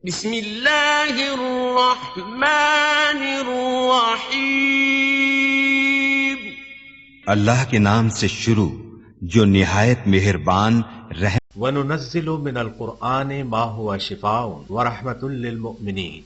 بسم اللہ الرحمن الرحیم۔ اللہ کے نام سے شروع جو نہایت مہربان رحم۔ وَنُنَزِّلُ مِنَ الْقُرْآنِ مَا هُوَ شِفَاءٌ وَرَحْمَةٌ لِّلْمُؤْمِنِينَ۔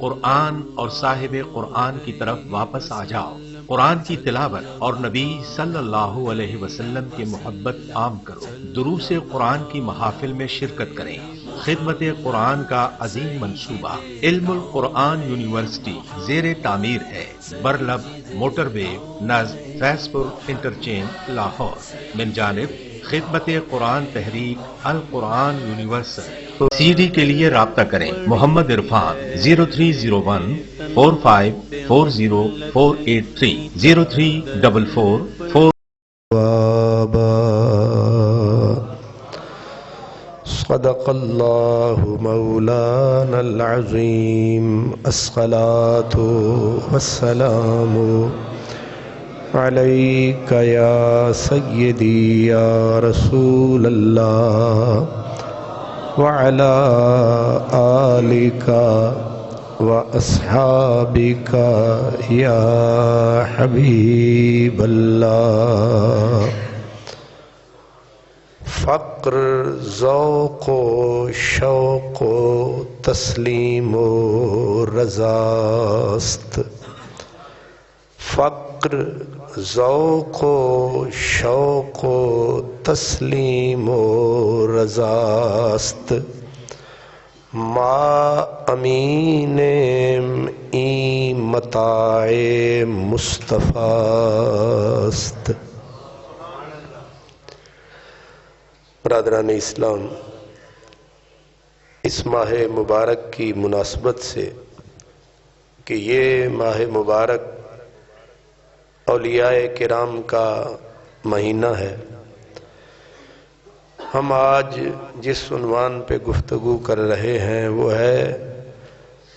قرآن اور صاحب قرآن کی طرف واپس آ جاؤ، قرآن کی تلاوت اور نبی صلی اللہ علیہ وسلم کی محبت عام کرو، دروس قرآن کی محافل میں شرکت کریں۔ خدمت قرآن کا عظیم منصوبہ علم القرآن یونیورسٹی زیر تعمیر ہے، برلب موٹر وے نزد فیض پور انٹرچینج لاہور، من جانب خدمت قرآن تحریک القرآن یونیورسل۔ سی ڈی کے لیے رابطہ کریں محمد عرفان 030145404830 0344 صدق اللہ مولانا العظیم۔ الصلاة والسلام علیک یا سیدی یا رسول اللہ وعلی آلک واصحابک یا حبیب اللہ۔ فقر ذوق و شوق و تسلیم و رضاست، فقر ذوق و شوق و تسلیم و رضاست، ما امین این متاع مصطفیٰست۔ برادران اسلام، اس ماہ مبارک کی مناسبت سے کہ یہ ماہ مبارک اولیاء کرام کا مہینہ ہے، ہم آج جس عنوان پہ گفتگو کر رہے ہیں وہ ہے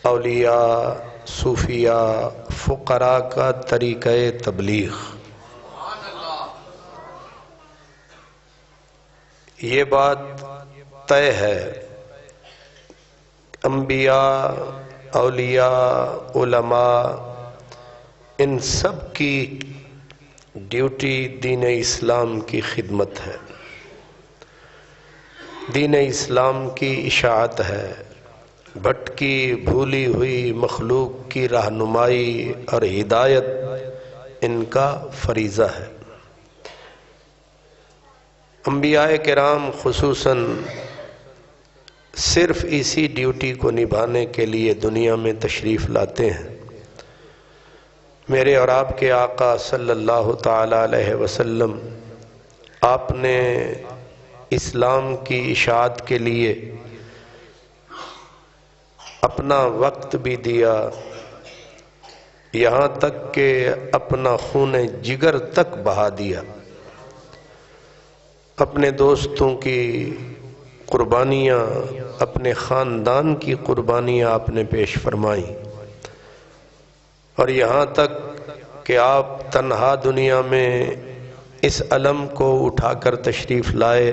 اولیاء، صوفیاء، فقراء کا طریقہ تبلیغ۔ یہ بات طے ہے، انبیاء، اولیاء، علماء، ان سب کی ڈیوٹی دین اسلام کی خدمت ہے، دین اسلام کی اشاعت ہے، بھٹکی بھولی ہوئی مخلوق کی رہنمائی اور ہدایت ان کا فریضہ ہے۔ انبیاء کرام خصوصاً صرف اسی ڈیوٹی کو نبھانے کے لیے دنیا میں تشریف لاتے ہیں۔ میرے اور آپ کے آقا صلی اللہ تعالی علیہ وسلم، آپ نے اسلام کی اشاعت کے لیے اپنا وقت بھی دیا، یہاں تک کہ اپنا خون جگر تک بہا دیا، اپنے دوستوں کی قربانیاں، اپنے خاندان کی قربانیاں آپ نے پیش فرمائیں، اور یہاں تک کہ آپ تنہا دنیا میں اس علم کو اٹھا کر تشریف لائے،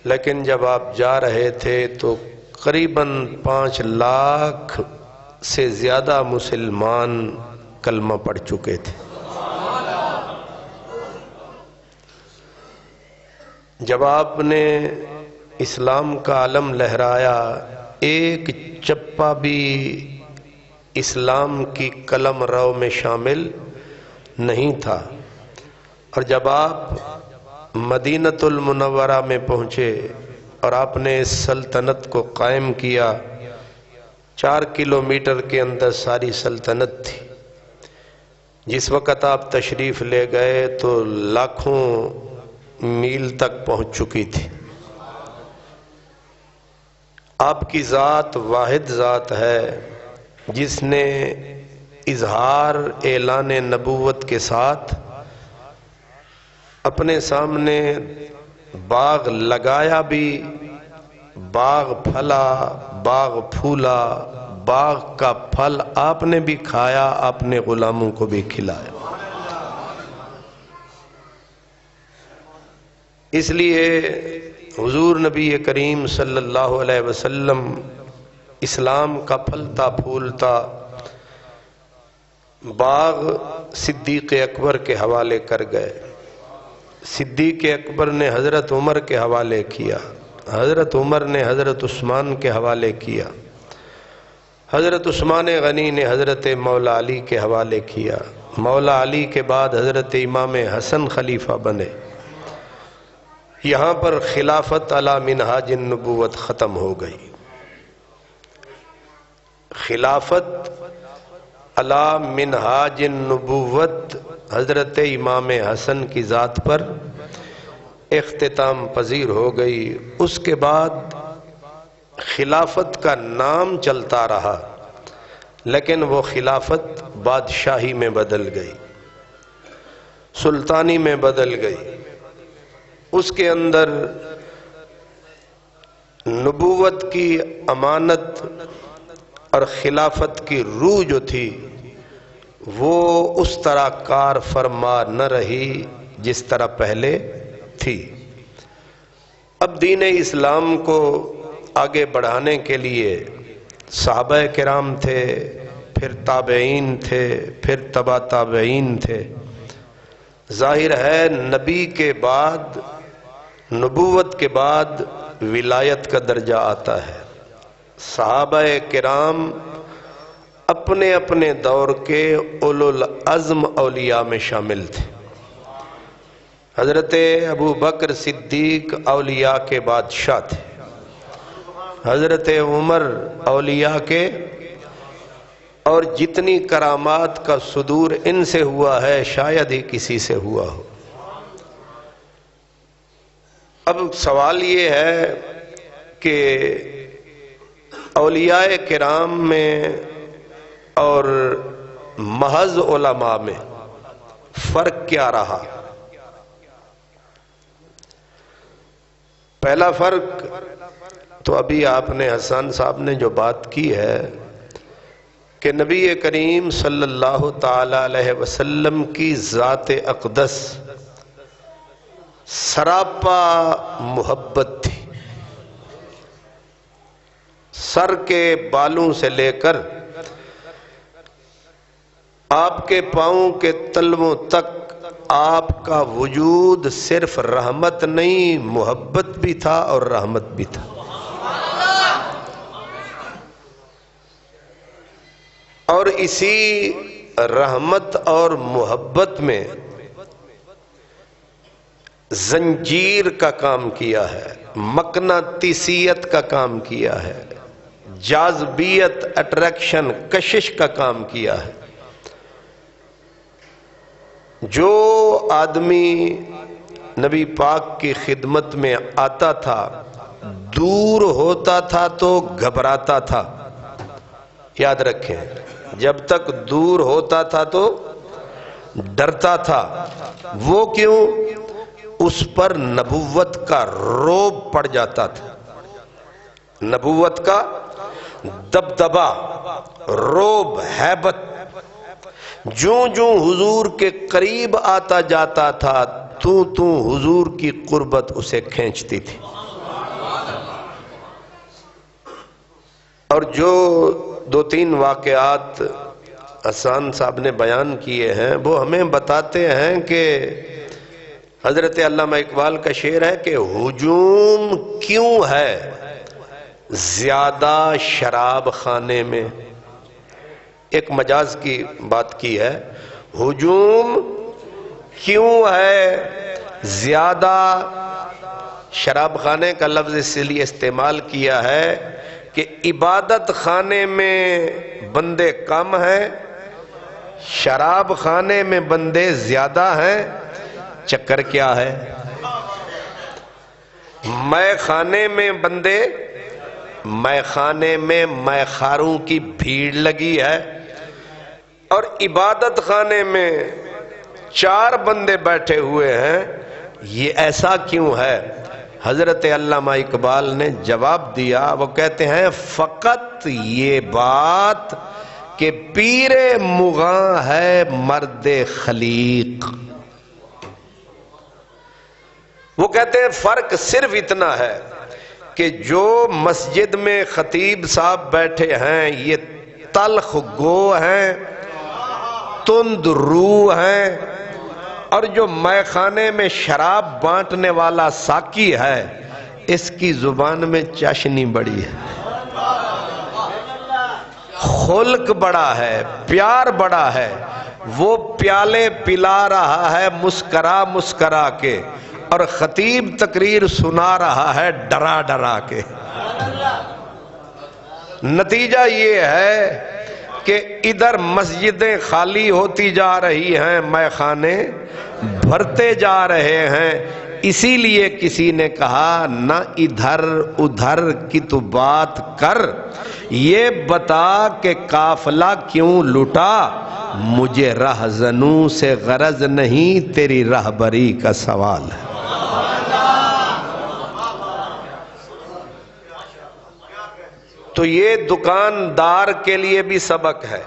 لیکن جب آپ جا رہے تھے تو قریباً 5 لاکھ سے زیادہ مسلمان کلمہ پڑھ چکے تھے۔ جب آپ نے اسلام کا علم لہرایا، ایک چپا بھی اسلام کی قلم رو میں شامل نہیں تھا، اور جب آپ مدینہ المنورہ میں پہنچے اور آپ نے اس سلطنت کو قائم کیا، 4 کلومیٹر کے اندر ساری سلطنت تھی۔ جس وقت آپ تشریف لے گئے تو لاکھوں میل تک پہنچ چکی تھی۔ آپ کی ذات واحد ذات ہے جس نے اظہار اعلان نبوت کے ساتھ اپنے سامنے باغ لگایا بھی، باغ پھلا، باغ پھولا، باغ کا پھل آپ نے بھی کھایا، آپ نے غلاموں کو بھی کھلایا۔ اس لیے حضور نبی کریم صلی اللہ علیہ وسلم اسلام کا پھلتا پھولتا باغ صدیق اکبر کے حوالے کر گئے. صدیق اکبر نے حضرت عمر کے حوالے کیا، حضرت عمر نے حضرت عثمان کے حوالے کیا، حضرت عثمان غنی نے حضرت مولا علی کے حوالے کیا، مولا علی کے بعد حضرت امام حسن خلیفہ بنے. یہاں پر خلافت علی منہاج النبوت ختم ہو گئی. خلافت علی منہاج النبوت حضرت امام حسن کی ذات پر اختتام پذیر ہو گئی. اس کے بعد خلافت کا نام چلتا رہا، لیکن وہ خلافت بادشاہی میں بدل گئی، سلطانی میں بدل گئی. اس کے اندر نبوت کی امانت اور خلافت کی روح جو تھی وہ اس طرح کار فرما نہ رہی جس طرح پہلے تھی. اب دین اسلام کو آگے بڑھانے کے لیے صحابہ کرام تھے، پھر تابعین تھے، پھر تبع تابعین تھے. ظاہر ہے نبی کے بعد، نبوت کے بعد ولایت کا درجہ آتا ہے. صحابہ کرام اپنے اپنے دور کے اولو العزم اولیاء میں شامل تھے. حضرت ابو بکر صدیق اولیاء کے بادشاہ تھے، حضرت عمر اولیاء کے، اور جتنی کرامات کا صدور ان سے ہوا ہے شاید ہی کسی سے ہوا ہو. اب سوال یہ ہے کہ اولیاء کرام میں اور محض علماء میں فرق کیا رہا؟ پہلا فرق تو ابھی آپ نے حسان صاحب نے جو بات کی ہے کہ نبی کریم صلی اللہ تعالی علیہ وسلم کی ذات اقدس سراپا محبت تھی. سر کے بالوں سے لے کر آپ کے پاؤں کے تلووں تک آپ کا وجود صرف رحمت نہیں، محبت بھی تھا اور رحمت بھی تھا. اور اسی رحمت اور محبت میں زنجیر کا کام کیا ہے، مقناطیسیت کا کام کیا ہے، جاذبیت، اٹریکشن، کشش کا کام کیا ہے. جو آدمی نبی پاک کی خدمت میں آتا تھا دور ہوتا تھا تو گھبراتا تھا. یاد رکھیں، جب تک دور ہوتا تھا تو ڈرتا تھا. وہ کیوں؟ اس پر نبوت کا روب پڑ جاتا تھا، نبوت کا دبدبا، روب، ہیبت. جوں جوں حضور کے قریب آتا جاتا تھا تو حضور کی قربت اسے کھینچتی تھی. اور جو دو تین واقعات حسان صاحب نے بیان کیے ہیں وہ ہمیں بتاتے ہیں کہ حضرت علامہ اقبال کا شعر ہے کہ ہجوم کیوں ہے زیادہ شراب خانے میں. ایک مجاز کی بات کی ہے، ہجوم کیوں ہے زیادہ. شراب خانے کا لفظ اس لیے استعمال کیا ہے کہ عبادت خانے میں بندے کم ہیں، شراب خانے میں بندے زیادہ ہیں. چکر کیا ہے؟ مے خانے میں بندے، مے خانے میں مے خاروں کی بھیڑ لگی ہے، اور عبادت خانے میں 4 بندے بیٹھے ہوئے ہیں. یہ ایسا کیوں ہے؟ حضرت علامہ اقبال نے جواب دیا، وہ کہتے ہیں فقط یہ بات کہ پیر مغاں ہے مرد خلیق. وہ کہتے ہیں فرق صرف اتنا ہے کہ جو مسجد میں خطیب صاحب بیٹھے ہیں یہ تلخ گو ہیں، تند روح ہیں، اور جو مے خانے میں شراب بانٹنے والا ساقی ہے اس کی زبان میں چاشنی بڑی ہے، خلق بڑا ہے، پیار بڑا ہے، وہ پیالے پلا رہا ہے مسکرا مسکرا کے، اور خطیب تقریر سنا رہا ہے ڈرا ڈرا کے۔ نتیجہ یہ ہے کہ ادھر مسجدیں خالی ہوتی جا رہی ہیں، مے خانے بھرتے جا رہے ہیں۔ اسی لیے کسی نے کہا نہ ادھر ادھر کی تو بات کر، یہ بتا کہ قافلہ کیوں لٹا، مجھے رہزنوں سے غرض نہیں تیری رہبری کا سوال ہے۔ تو یہ دکاندار کے لیے بھی سبق ہے،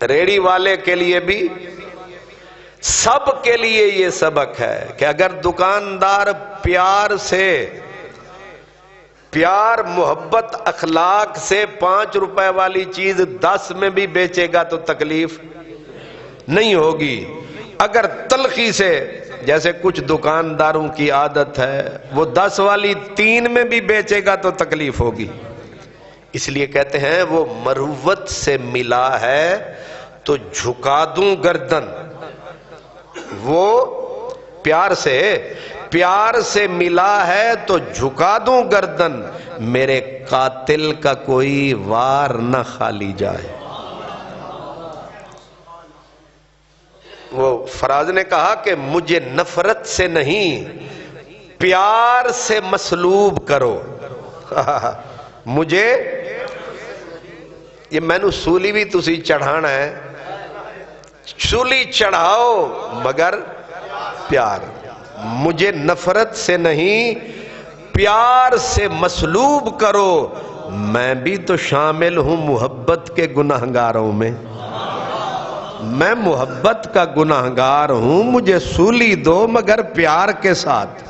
ریڑی والے کے لیے بھی، سب کے لیے یہ سبق ہے کہ اگر دکاندار پیار سے، پیار محبت اخلاق سے 5 روپے والی چیز 10 میں بھی بیچے گا تو تکلیف نہیں ہوگی، اگر تلخی سے، جیسے کچھ دکانداروں کی عادت ہے وہ 10 والی 3 میں بھی بیچے گا تو تکلیف ہوگی۔ اس لیے کہتے ہیں وہ مروت سے ملا ہے تو جھکا دوں گردن، وہ پیار سے ملا ہے تو جھکا دوں گردن، میرے قاتل کا کوئی وار نہ خالی جائے۔ وہ فراز نے کہا کہ مجھے نفرت سے نہیں پیار سے مسلوب کرو، مجھے یہ میں نو سولی بھی تسی چڑھانا ہے، سولی چڑھاؤ مگر پیار، مجھے نفرت سے نہیں پیار سے مسلوب کرو، میں بھی تو شامل ہوں محبت کے گناہگاروں میں، میں محبت کا گناہگار ہوں، مجھے سولی دو مگر پیار کے ساتھ۔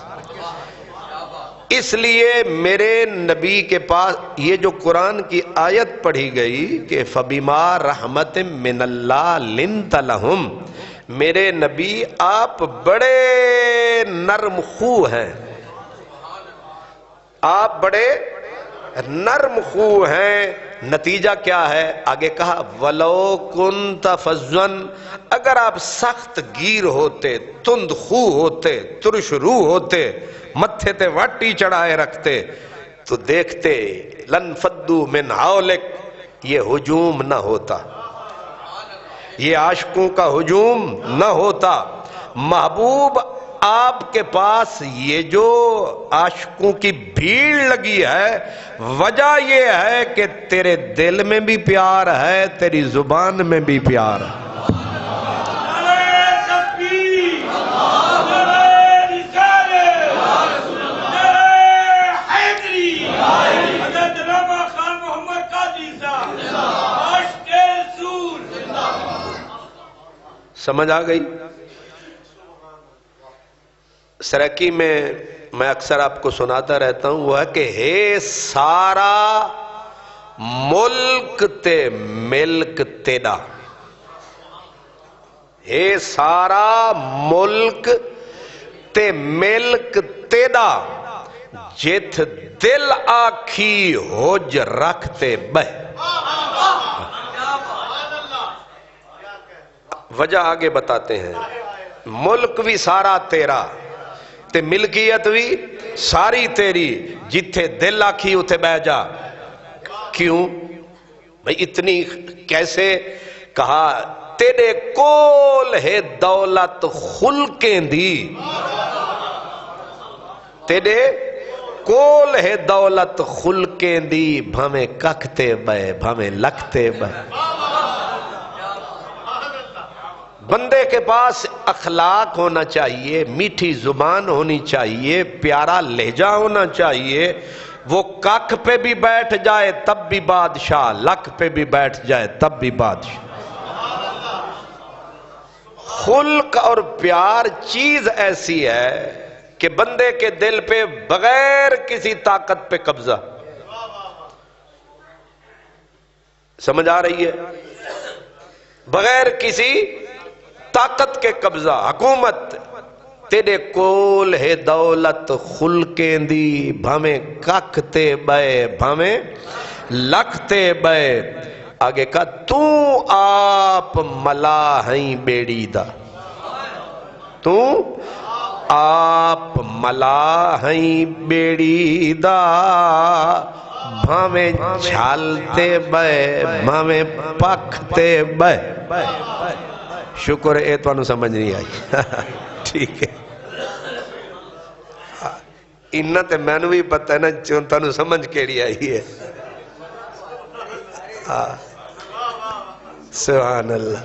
اس لیے میرے نبی کے پاس یہ جو قرآن کی آیت پڑھی گئی کہ فَبِمَا رَحْمَةٍ مِّنَ اللَّهِ لِنْتَ لَهُمْ، میرے نبی آپ بڑے نرم خو ہیں، آپ بڑے نرم خو ہیں۔ نتیجہ کیا ہے؟ آگے کہا وَلَوْ كُنْتَ فَظًّا، اگر آپ سخت گیر ہوتے، تند خو ہوتے، ترش روح ہوتے، متھے تے واٹی چڑھائے رکھتے تو دیکھتے لن فدو من حولک، یہ ہجوم نہ ہوتا، یہ عاشقوں کا ہجوم نہ ہوتا۔ محبوب آپ کے پاس یہ جو عاشقوں کی بھیڑ لگی ہے، وجہ یہ ہے کہ تیرے دل میں بھی پیار ہے، تیری زبان میں بھی پیار ہے۔ سمجھ آ گئی؟ سرکی میں اکثر آپ کو سناتا رہتا ہوں، وہ ہے کہ ہے سارا ملک تے ملک تیرا، ہے سارا ملک تے ملک تیرا، جت دل آکھی ہوج رکھتے بہ۔ وجہ آگے بتاتے ہیں، ملک بھی سارا تیرا تے ملکیت بھی ساری تیری، جتھے دل آکھی اتھے بہ جا۔ کیوں بھئی اتنی کیسے؟ کہا تیرے کول ہے دولت خلقیں دی، تیرے کول ہے دولت خلقیں دی، بھمیں ککھتے بے بھمیں لکھتے بے۔ بندے کے پاس اخلاق ہونا چاہیے، میٹھی زبان ہونی چاہیے، پیارا لہجہ ہونا چاہیے، وہ ککھ پہ بھی بیٹھ جائے تب بھی بادشاہ، لکھ پہ بھی بیٹھ جائے تب بھی بادشاہ۔ خلق اور پیار چیز ایسی ہے کہ بندے کے دل پہ بغیر کسی طاقت پہ قبضہ. سمجھ آ رہی ہے؟ بغیر کسی طاقت کے قبضہ. حکومت تیرے کول ہے دولت خلقیں دی، بھامیں ککھتے بے بھامیں لکھتے بے. آگے کہا تو آپ ملا ہیں بیڑی دا، تو آپ ملا ہیں بیڑی دا، بھامیں جھالتے بے بھامیں پکھتے بے. شکر ہے تو انہوں سمجھ نہیں آئی. ٹھیک ہے، انہا تے میں نے بھی پتہ ہے نا تانوں سمجھ کیڑی آئی ہے. سبحان اللہ.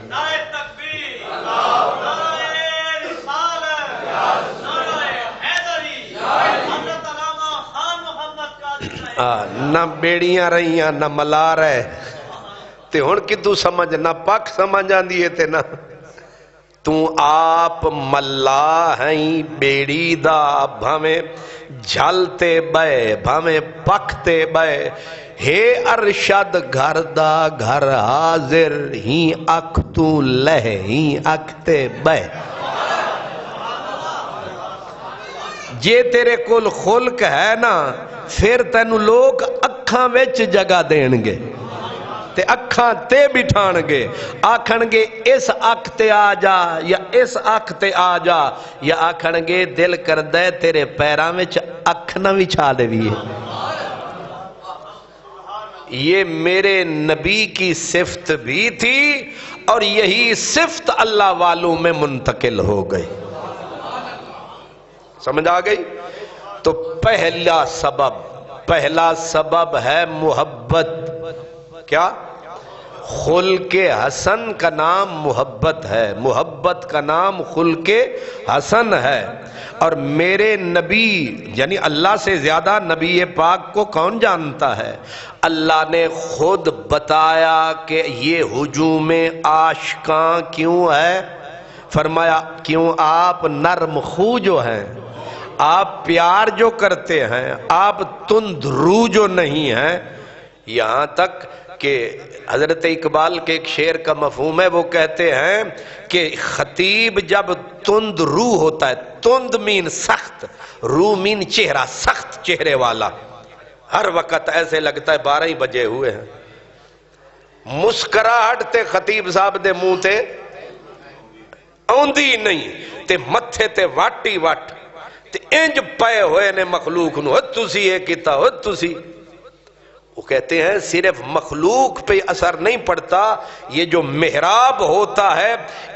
نہ بیڑیاں رہیاں نہ ملا رہے تے ہن کدو سمجھ نہ پاک سمجھ آندی ہے تے نہ. تو آپ ملا ہیں بیڑی دا، بھامیں جھالتے بے بھامیں پکھتے بے. ہے ارشد گھر دا گھر حاضر، ہی اکھ تو لہ ہی اکھتے بے. جے تیرے کول خلق ہے نا پھر تینو لوگ اکھاں وچ جگہ دین گے تے اکھاں تے بٹھان گے. آکھن گے اس اکھ تے آ جا یا اس اکھ تے آ جا، یا آکھن گے دل کردے تیرے پیراں وچ اکھ نہ وچھا دے بھی. یہ میرے نبی کی صفت بھی تھی اور یہی صفت اللہ والوں میں منتقل ہو گئی. سمجھ آ گئی؟ تو پہلا سبب ہے محبت. کیا؟ خلق حسن کا نام محبت ہے، محبت کا نام خلق حسن ہے. اور میرے نبی یعنی اللہ سے زیادہ نبی پاک کو کون جانتا ہے؟ اللہ نے خود بتایا کہ یہ ہجوم عاشقاں کیوں ہے. فرمایا کیوں آپ نرم خو جو ہیں، آپ پیار جو کرتے ہیں، آپ تند رو جو نہیں ہیں. یہاں تک کہ حضرت اقبال کے ایک شعر کا مفہوم ہے، وہ کہتے ہیں کہ خطیب جب تند رو ہوتا ہے، تند مین سخت، رو مین چہرہ، سخت چہرے والا، ہر وقت ایسے لگتا ہے 12 ہی بجے ہوئے ہیں. مسکراہٹ تے خطیب صاحب دے منہ تے اوندی نہیں تے متھے تے واٹی واٹ تے انج پائے ہوئے نے مخلوق نو. تسی یہ کیتا ہو تسی. وہ کہتے ہیں صرف مخلوق پہ اثر نہیں پڑتا، یہ جو محراب ہوتا ہے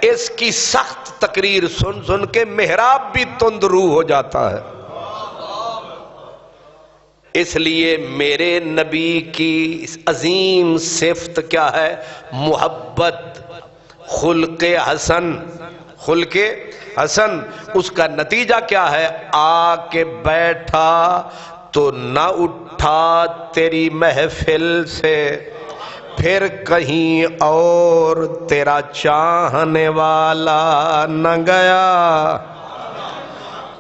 اس کی سخت تقریر سن سن کے محراب بھی تندرو ہو جاتا ہے. اس لیے میرے نبی کی عظیم صفت کیا ہے؟ محبت، خلق حسن. خلق حسن. اس کا نتیجہ کیا ہے؟ آ کے بیٹھا تو نہ اٹھا تیری محفل سے، پھر کہیں اور تیرا چاہنے والا نہ گیا.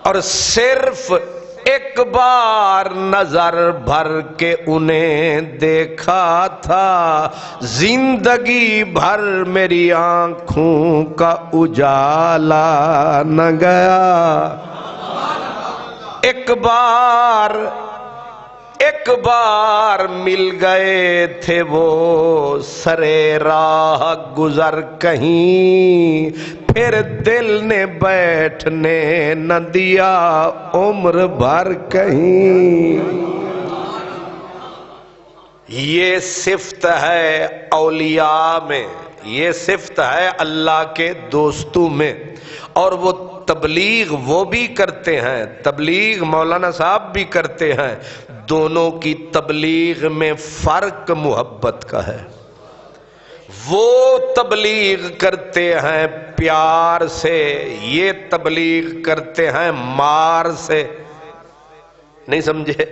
اور صرف ایک بار نظر بھر کے انہیں دیکھا تھا، زندگی بھر میری آنکھوں کا اجالا نہ گیا. ایک بار مل گئے تھے وہ سرے راہ گزر کہیں، پھر دل نے بیٹھنے نہ دیا عمر بھر کہیں. یہ صفت ہے اولیاء میں، یہ صفت ہے اللہ کے دوستوں میں. اور وہ تبلیغ وہ بھی کرتے ہیں، تبلیغ مولانا صاحب بھی کرتے ہیں. دونوں کی تبلیغ میں فرق محبت کا ہے. وہ تبلیغ کرتے ہیں پیار سے، یہ تبلیغ کرتے ہیں مار سے. نہیں سمجھے؟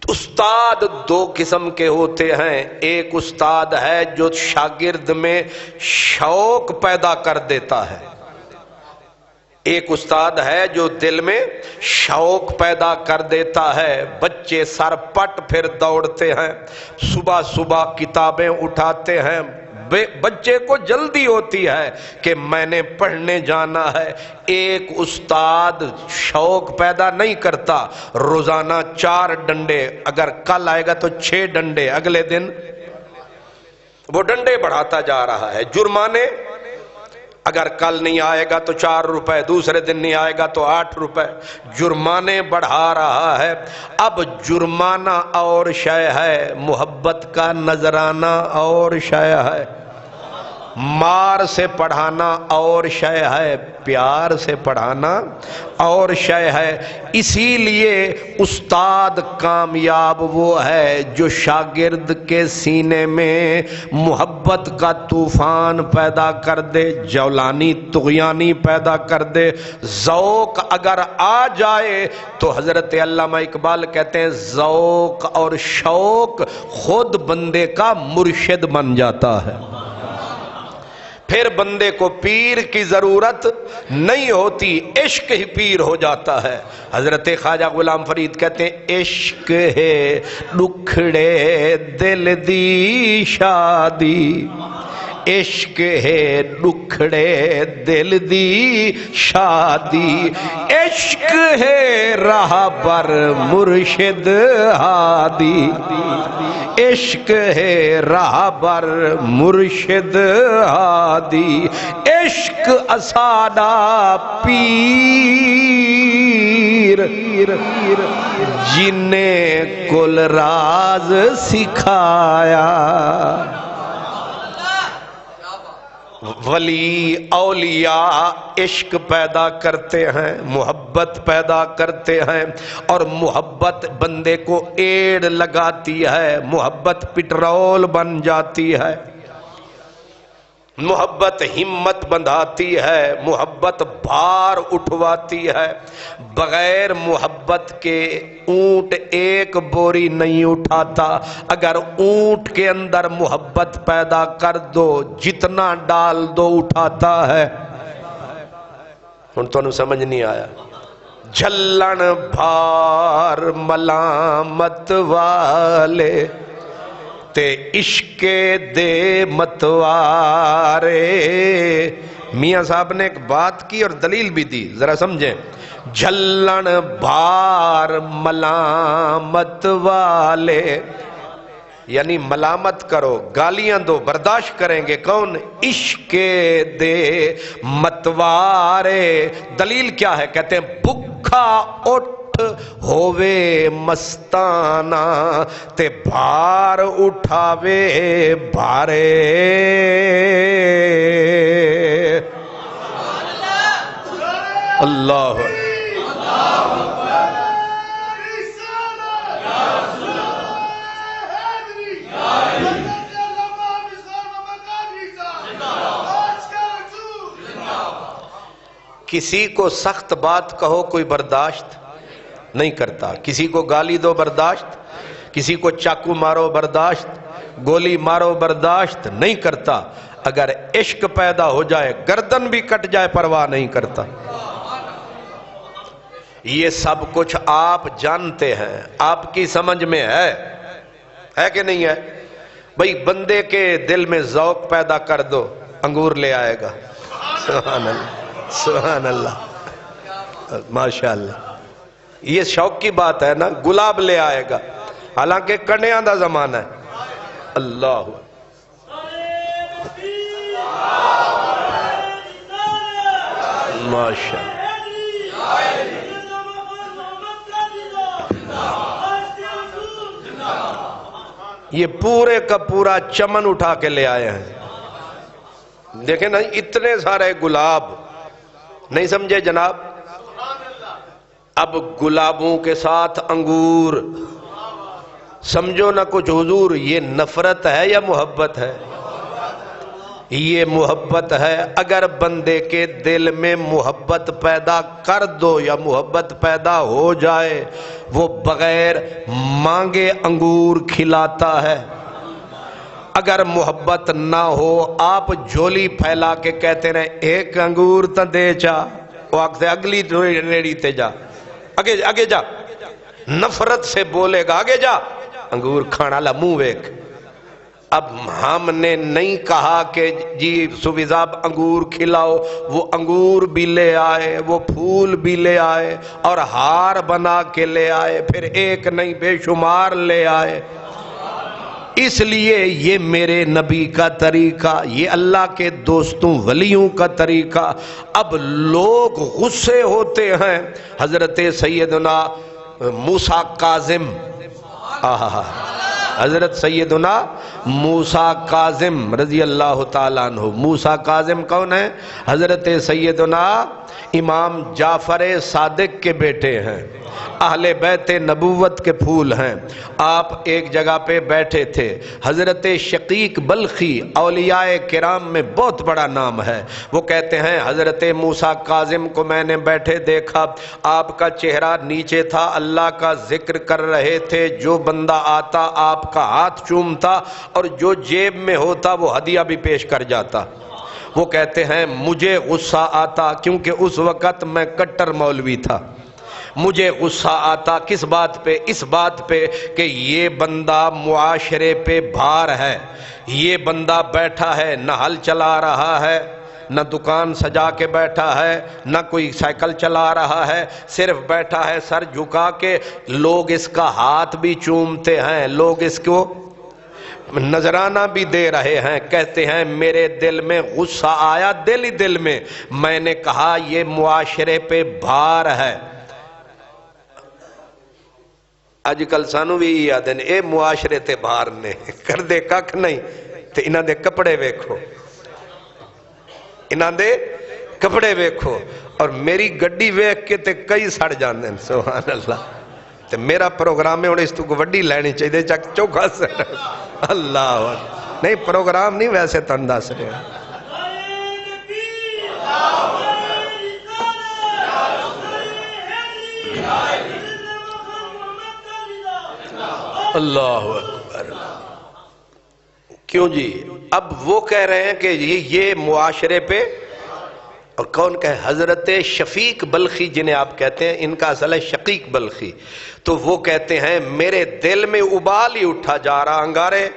استاد دو قسم کے ہوتے ہیں. ایک استاد ہے جو شاگرد میں شوق پیدا کر دیتا ہے، ایک استاد ہے جو دل میں شوق پیدا کر دیتا ہے، بچے سر پٹ پھر دوڑتے ہیں، صبح صبح کتابیں اٹھاتے ہیں، بچے کو جلدی ہوتی ہے کہ میں نے پڑھنے جانا ہے۔ ایک استاد شوق پیدا نہیں کرتا، روزانہ 4 ڈنڈے، اگر کل آئے گا تو 6 ڈنڈے، اگلے دن وہ ڈنڈے بڑھاتا جا رہا ہے۔ جرمانے، اگر کل نہیں آئے گا تو 4 روپے، دوسرے دن نہیں آئے گا تو 8 روپے، جرمانے بڑھا رہا ہے۔ اب جرمانہ اور شے ہے، محبت کا نذرانہ اور شے ہے، مار سے پڑھانا اور شے ہے، پیار سے پڑھانا اور شے ہے۔ اسی لیے استاد کامیاب وہ ہے جو شاگرد کے سینے میں محبت کا طوفان پیدا کر دے، جولانی طغیانی پیدا کر دے۔ ذوق اگر آ جائے تو حضرت علامہ اقبال کہتے ہیں ذوق اور شوق خود بندے کا مرشد بن جاتا ہے، پھر بندے کو پیر کی ضرورت نہیں ہوتی، عشق ہی پیر ہو جاتا ہے۔ حضرت خواجہ غلام فرید کہتے ہیں عشق ہے دکھڑے دل دی شادی، عشق ہے دکھڑے دل دی شادی، عشق ہے راہ بر مرشد ہادی، عشق ہے راہ بر مرشد ہادی، عشق اسادہ پیر جنہیں کل راز سکھایا۔ ولی اولیاء عشق پیدا کرتے ہیں، محبت پیدا کرتے ہیں، اور محبت بندے کو ایڑ لگاتی ہے، محبت پٹرول بن جاتی ہے، محبت ہمت بندھاتی ہے، محبت بھار اٹھواتی ہے۔ بغیر محبت کے اونٹ ایک بوری نہیں اٹھاتا، اگر اونٹ کے اندر محبت پیدا کر دو جتنا ڈال دو اٹھاتا ہے۔ ہن تو سمجھ نہیں آیا؟ جھلن بھار ملامت والے تے عشق دے متوارے۔ میاں صاحب نے ایک بات کی اور دلیل بھی دی، ذرا سمجھیں۔ جھلن بھار ملامت والے یعنی ملامت کرو، گالیاں دو، برداشت کریں گے کون؟ عشق دے متوارے۔ دلیل کیا ہے؟ کہتے ہیں بکھا اٹھ ہووے مستانہ تے بھار اٹھاوے بھارے۔ اللہ کسی کو سخت بات کہو کوئی برداشت نہیں کرتا، کسی کو گالی دو برداشت، کسی کو چاقو مارو برداشت، گولی مارو برداشت نہیں کرتا۔ اگر عشق پیدا ہو جائے گردن بھی کٹ جائے پرواہ نہیں کرتا۔ یہ سب کچھ آپ جانتے ہیں، آپ کی سمجھ میں ہے کہ نہیں ہے؟ بھئی بندے کے دل میں ذوق پیدا کر دو، انگور لے آئے گا۔ سبحان اللہ، سبحان اللہ، ماشاءاللہ۔ یہ شوق کی بات ہے نا، گلاب لے آئے گا، حالانکہ کنیاں دا زمانہ ہے۔ اللہ ماشاءاللہ۔ یہ پورے کا پورا چمن اٹھا کے لے آئے ہیں، دیکھیں نا اتنے سارے گلاب، نہیں سمجھے جناب؟ اب گلابوں کے ساتھ انگور، سمجھو نہ کچھ حضور، یہ نفرت ہے یا محبت ہے؟ یہ محبت ہے۔ اگر بندے کے دل میں محبت پیدا کر دو یا محبت پیدا ہو جائے، وہ بغیر مانگے انگور کھلاتا ہے۔ اگر محبت نہ ہو، آپ جھولی پھیلا کے کہتے رہے ایک انگور تو دے چا، وہ آگتے اگلی ریڑی تے جا، آگے جا، نفرت سے بولے گا آگے جا، انگور کھانا لا منہ ویک۔ اب ہم نے نہیں کہا کہ جی سویزاب انگور کھلاؤ، وہ انگور بھی لے آئے، وہ پھول بھی لے آئے اور ہار بنا کے لے آئے، پھر ایک نہیں بے شمار لے آئے۔ اس لیے یہ میرے نبی کا طریقہ، یہ اللہ کے دوستوں ولیوں کا طریقہ۔ اب لوگ غصے ہوتے ہیں، حضرت سیدنا موسیٰ کاظم، حضرت سیدنا موسیٰ کاظم رضی اللہ تعالیٰ عنہ۔ موسیٰ کاظم کون ہے؟ حضرت سیدنا امام جعفر صادق کے بیٹے ہیں، اہل بیت نبوت کے پھول ہیں۔ آپ ایک جگہ پہ بیٹھے تھے، حضرت شقیق بلخی اولیاء کرام میں بہت بڑا نام ہے، وہ کہتے ہیں حضرت موسیٰ کاظم کو میں نے بیٹھے دیکھا، آپ کا چہرہ نیچے تھا، اللہ کا ذکر کر رہے تھے، جو بندہ آتا آپ کا ہاتھ چومتا اور جو جیب میں ہوتا وہ ہدیہ بھی پیش کر جاتا۔ وہ کہتے ہیں مجھے غصہ آتا، کیونکہ اس وقت میں کٹر مولوی تھا، مجھے غصہ آتا کس بات پہ؟ اس بات پہ کہ یہ بندہ معاشرے پہ بھار ہے، یہ بندہ بیٹھا ہے، نہ ہل چلا رہا ہے، نہ دکان سجا کے بیٹھا ہے، نہ کوئی سائیکل چلا رہا ہے، صرف بیٹھا ہے سر جھکا کے، لوگ اس کا ہاتھ بھی چومتے ہیں، لوگ اس کو نذرانہ بھی دے رہے ہیں۔ کہتے ہیں میرے دل میں غصہ آیا، دل ہی دل میں، میں نے کہا یہ معاشرے پہ بھار ہے۔ اج کل سانو بھی یاد ہے اے معاشرے تے بھار نے کر دے ککھ نہیں تے انہاں دے کپڑے ویکھو، انہاں دے کپڑے ویکھو، اور میری گڈی ویکھ کے تے کئی سڑ جاندے ہیں، سبحان اللہ۔ تے میرا پروگرام ہے اور اس تو کو وڈی لینی چاہیے چک چوکھا سے اللہ نہیں، پروگرام نہیں ویسے تو انداز رہے ہیں۔ اللہ اکبر۔ کیوں جی؟ اب وہ کہہ رہے ہیں کہ یہ معاشرے پہ، اور کون کہے؟ حضرت شفیق بلخی جنہیں آپ کہتے ہیں، ان کا اصل ہے شقیق بلخی، تو وہ کہتے ہیں میرے دل میں ابال ہی اٹھا جا رہا انگارے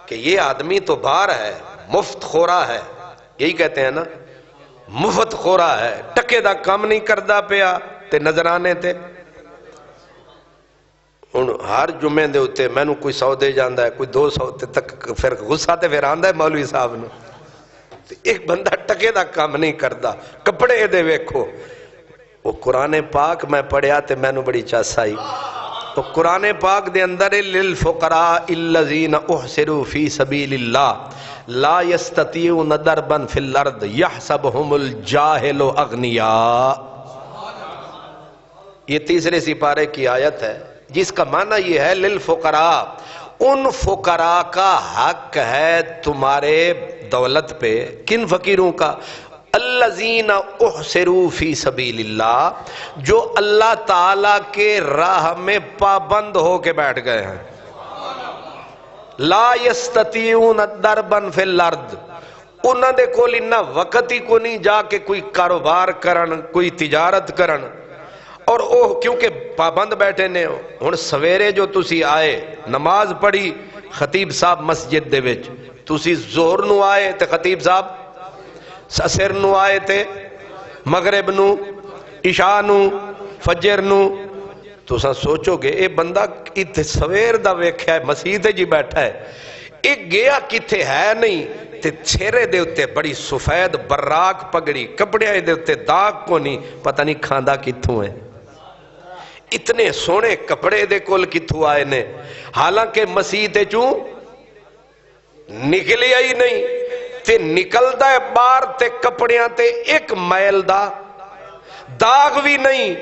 کہ یہ آدمی تو بھار ہے، مفت خورا ہے، یہی کہتے ہیں نا، مفت خورا ہے، ٹکے دا کام نہیں کردہ پیا تے نظرانے تے ہر جمعے دے ہوتے میں نو کوئی 100 دے جاندہ ہے، کوئی 200 تک، پھر غصہ تے پھر آندہ ہے مولوی صاحب نے، ایک بندہ ٹکے دا کام نہیں کردہ، کپڑے دے ویکھو۔ وہ قرآن پاک میں پڑھیا تے میں نو بڑی چاس آئی، تو قرآن پاک دے اندر للفقراء الذین احصروا فی سبیل اللہ لا یستطیعون ضربا فی الارض یحسبہم الجاہل اغنیاء، یہ تیسرے سپارے کی آیت ہے، جس کا معنی یہ ہے للفقراء، ان فقراء کا حق ہے تمہارے دولت پہ۔ کن فقیروں کا؟ الذین احصروا فی سبیل اللہ، جو اللہ تعالیٰ کے راہ میں پابند ہو کے بیٹھ گئے ہیں، لا یستطیعون ضربا فی الارض، انہاں دے کول انہا وقت ہی کو نہیں جا کے کوئی کاروبار کرن، کوئی تجارت کرن، اور کیونکہ پابند بیٹھے نے ہن سویرے جو تسی آئے نماز پڑھی خطیب صاحب مسجد دے وچ، تسی ظہر نو آئے تے خطیب صاحب عصر نو آئے تے مغرب نو، عشاء نو، فجر نو، تو سوچو گے اے بندہ اتنے سویر دا ویکھیا ہے مسجد جی بیٹھا ہے، ایک گیا کتے ہے نہیں تے چھیرے دے اتے بڑی سفید براق پگڑی، کپڑے دے اتے داغ کو نہیں، پتہ نہیں کھاندہ کتھوں ہے، اتنے سونے کپڑے دے کول کتھوں آئے نے، حالانکہ مسیح چوں نکلی ہی نہیں تے نکلدا ہے بار تے کپڑیاں تے ایک میل دا داغ بھی نہیں۔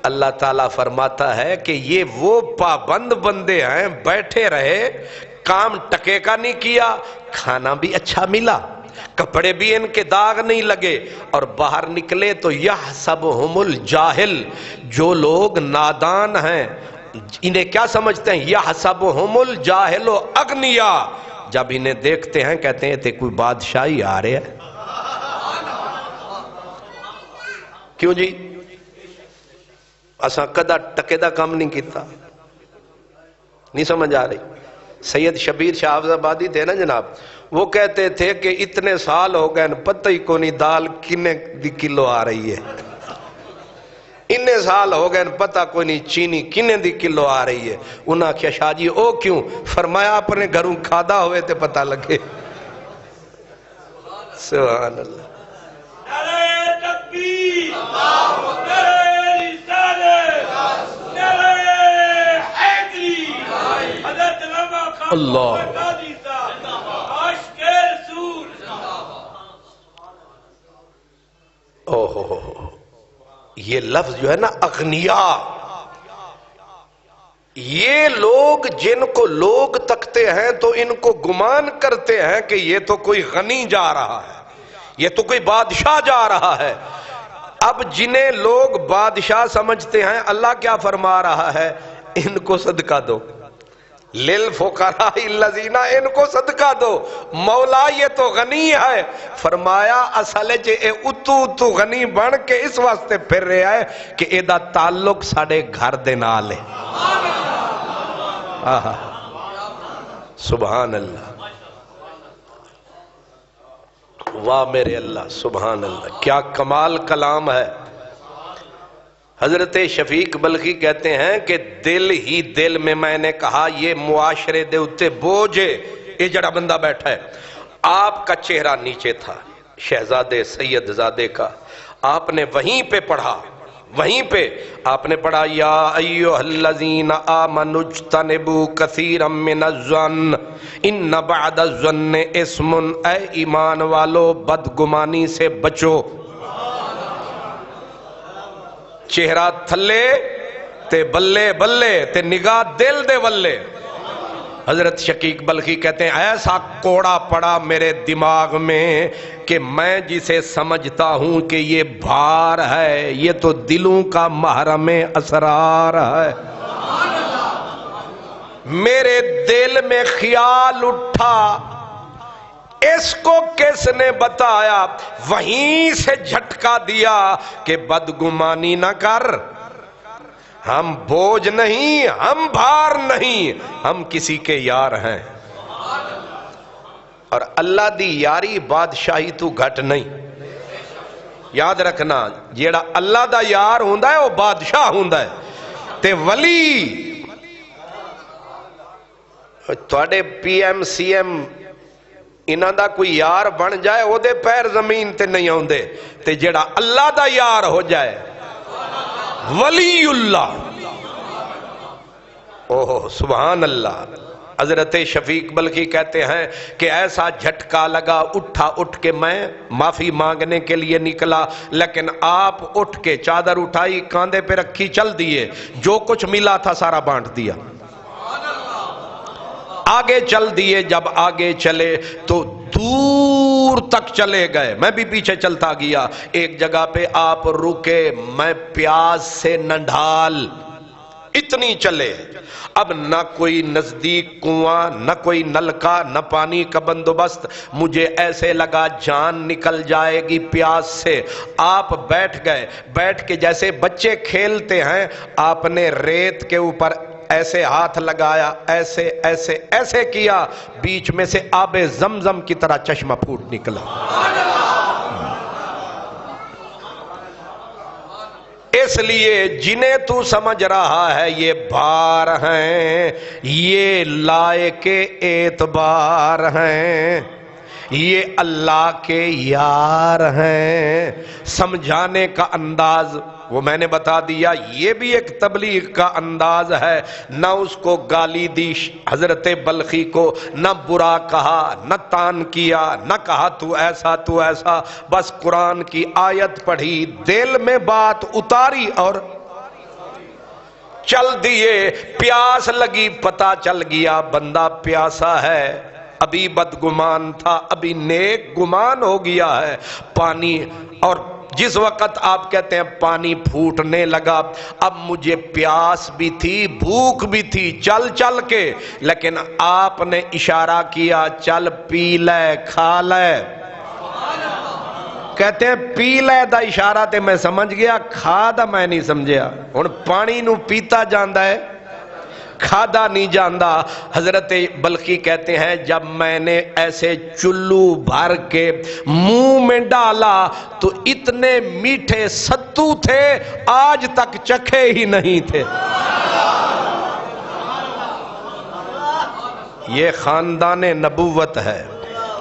اللہ تعالیٰ فرماتا ہے کہ یہ وہ پابند بندے ہیں، بیٹھے رہے، کام ٹکے کا نہیں کیا، کھانا بھی اچھا ملا، کپڑے بھی ان کے داغ نہیں لگے، اور باہر نکلے تو یحسبہم الجاہل، جو لوگ نادان ہیں انہیں کیا سمجھتے ہیں؟ یحسبہم الجاہل اغنیاء، جب انہیں دیکھتے ہیں کہتے ہیں تے کوئی بادشاہی آ رہے ہیں، کیوں جی؟ اساں کدا ٹکے دا کام نہیں کیتا. نہیں سمجھ آ رہی؟ سید شبیر شاہ حافظ آبادی تھے نا جناب، وہ کہتے تھے کہ اتنے سال ہو گئے پتہ ہی کو نہیں دال کنے دی کلو آ رہی ہے، اتنے سال ہو گئے پتہ کوئی نہیں چینی کنے دی کلو آ رہی ہے. انہاں کیا شاہ جی او کیوں؟ فرمایا اپنے گھروں کھادا ہوئے تے پتہ لگے. سبحان اللہ. اللہ یہ لفظ جو ہے نا اغنیا، یہ لوگ جن کو لوگ تکتے ہیں تو ان کو گمان کرتے ہیں کہ یہ تو کوئی غنی جا رہا ہے، یہ تو کوئی بادشاہ جا رہا ہے. اب جنہیں لوگ بادشاہ سمجھتے ہیں اللہ کیا فرما رہا ہے؟ ان کو صدقہ دو. للفقراء الذین، ان کو صدقہ دو. مولا یہ تو غنی ہے. فرمایا اصل جے اے اتو غنی بن کے اس واسطے پھر رہا ہے کہ اے دا تعلق ساڑے گھر دے نال ہے. سبحان اللہ. واہ میرے اللہ، سبحان اللہ، کیا کمال کلام ہے. حضرت شفیق بلخی کہتے ہیں کہ دل ہی دل میں نے کہا یہ معاشرے دے اتے بوجھ ہے. یہ جڑا بندہ بیٹھا ہے، آپ کا چہرہ نیچے تھا شہزادے سید زادے کا، آپ نے وہیں پہ پڑھا، وہیں پہ آپ نے پڑھا یا ایھا الذین آمنوا اجتنبوا کثیرا من الظن ان بعد الظن اسم. اے ایمان والو بدگمانی سے بچو. چہرہ تھلے تے بلے بلے تے نگاہ دل دے ولے. حضرت شقیق بلخی کہتے ہیں ایسا کوڑا پڑا میرے دماغ میں کہ میں جسے سمجھتا ہوں کہ یہ بھار ہے، یہ تو دلوں کا محرم اسرار ہے. میرے دل میں خیال اٹھا، اس کو کس نے بتایا؟ وہیں سے جھٹکا دیا کہ بدگمانی نہ کر، ہم بوجھ نہیں، ہم بھار نہیں، ہم کسی کے یار ہیں. اور اللہ دی یاری بادشاہی تو گھٹ نہیں. یاد رکھنا جیڑا اللہ دا یار ہوندا ہے وہ بادشاہ ہوندا ہے. تے ولی تواڈے پی ایم سی ایم انہاں دا کوئی یار بن جائے او دے پیر زمین تے نہیں ہوندے، تے جیڑا اللہ دا یار ہو جائے ولی اللہ. اوہ سبحان اللہ. حضرت شفیق بلخی کہتے ہیں کہ ایسا جھٹکا لگا، اٹھ کے میں معافی مانگنے کے لیے نکلا، لیکن آپ اٹھ کے چادر اٹھائی کاندھے پہ رکھی چل دیے، جو کچھ ملا تھا سارا بانٹ دیا. آگے چل دیے. جب آگے چلے تو دور تک چلے گئے، میں بھی پیچھے چلتا گیا. ایک جگہ پہ آپ رکے، میں پیاس سے نڈھال، اتنی چلے. اب نہ کوئی نزدیک کنواں، نہ کوئی نلکا، نہ پانی کا بندوبست. مجھے ایسے لگا جان نکل جائے گی پیاس سے. آپ بیٹھ گئے. بیٹھ کے جیسے بچے کھیلتے ہیں، آپ نے ریت کے اوپر ایسے ہاتھ لگایا، ایسے ایسے ایسے کیا، بیچ میں سے آب زمزم کی طرح چشمہ پھوٹ نکلا. اس لیے جنہیں تو سمجھ رہا ہے یہ بھار ہیں، یہ لائق اعتبار ہیں، یہ اللہ کے یار ہیں. سمجھانے کا انداز وہ میں نے بتا دیا، یہ بھی ایک تبلیغ کا انداز ہے. نہ اس کو گالی دی حضرت بلخی کو، نہ برا کہا، نہ تان کیا، نہ کہا تو ایسا تو ایسا. بس قرآن کی آیت پڑھی، دل میں بات اتاری اور چل دیے. پیاس لگی، پتہ چل گیا بندہ پیاسا ہے. ابھی بدگمان تھا، ابھی نیک گمان ہو گیا ہے. پانی، اور جس وقت آپ کہتے ہیں پانی پھوٹنے لگا، اب مجھے پیاس بھی تھی، بھوک بھی تھی، چل چل کے، لیکن آپ نے اشارہ کیا چل پی لے، کھا لے. کہتے ہیں پی لے دا اشارہ تے میں سمجھ گیا، کھا دا میں نہیں سمجھیا۔ ہن پانی نو پیتا جاندا ہے، کھادا نہیں جاندا۔ حضرت بلخی کہتے ہیں جب میں نے ایسے چلو بھر کے منہ میں ڈالا تو اتنے میٹھے ستو تھے آج تک چکھے ہی نہیں تھے۔ یہ خاندان نبوت ہے۔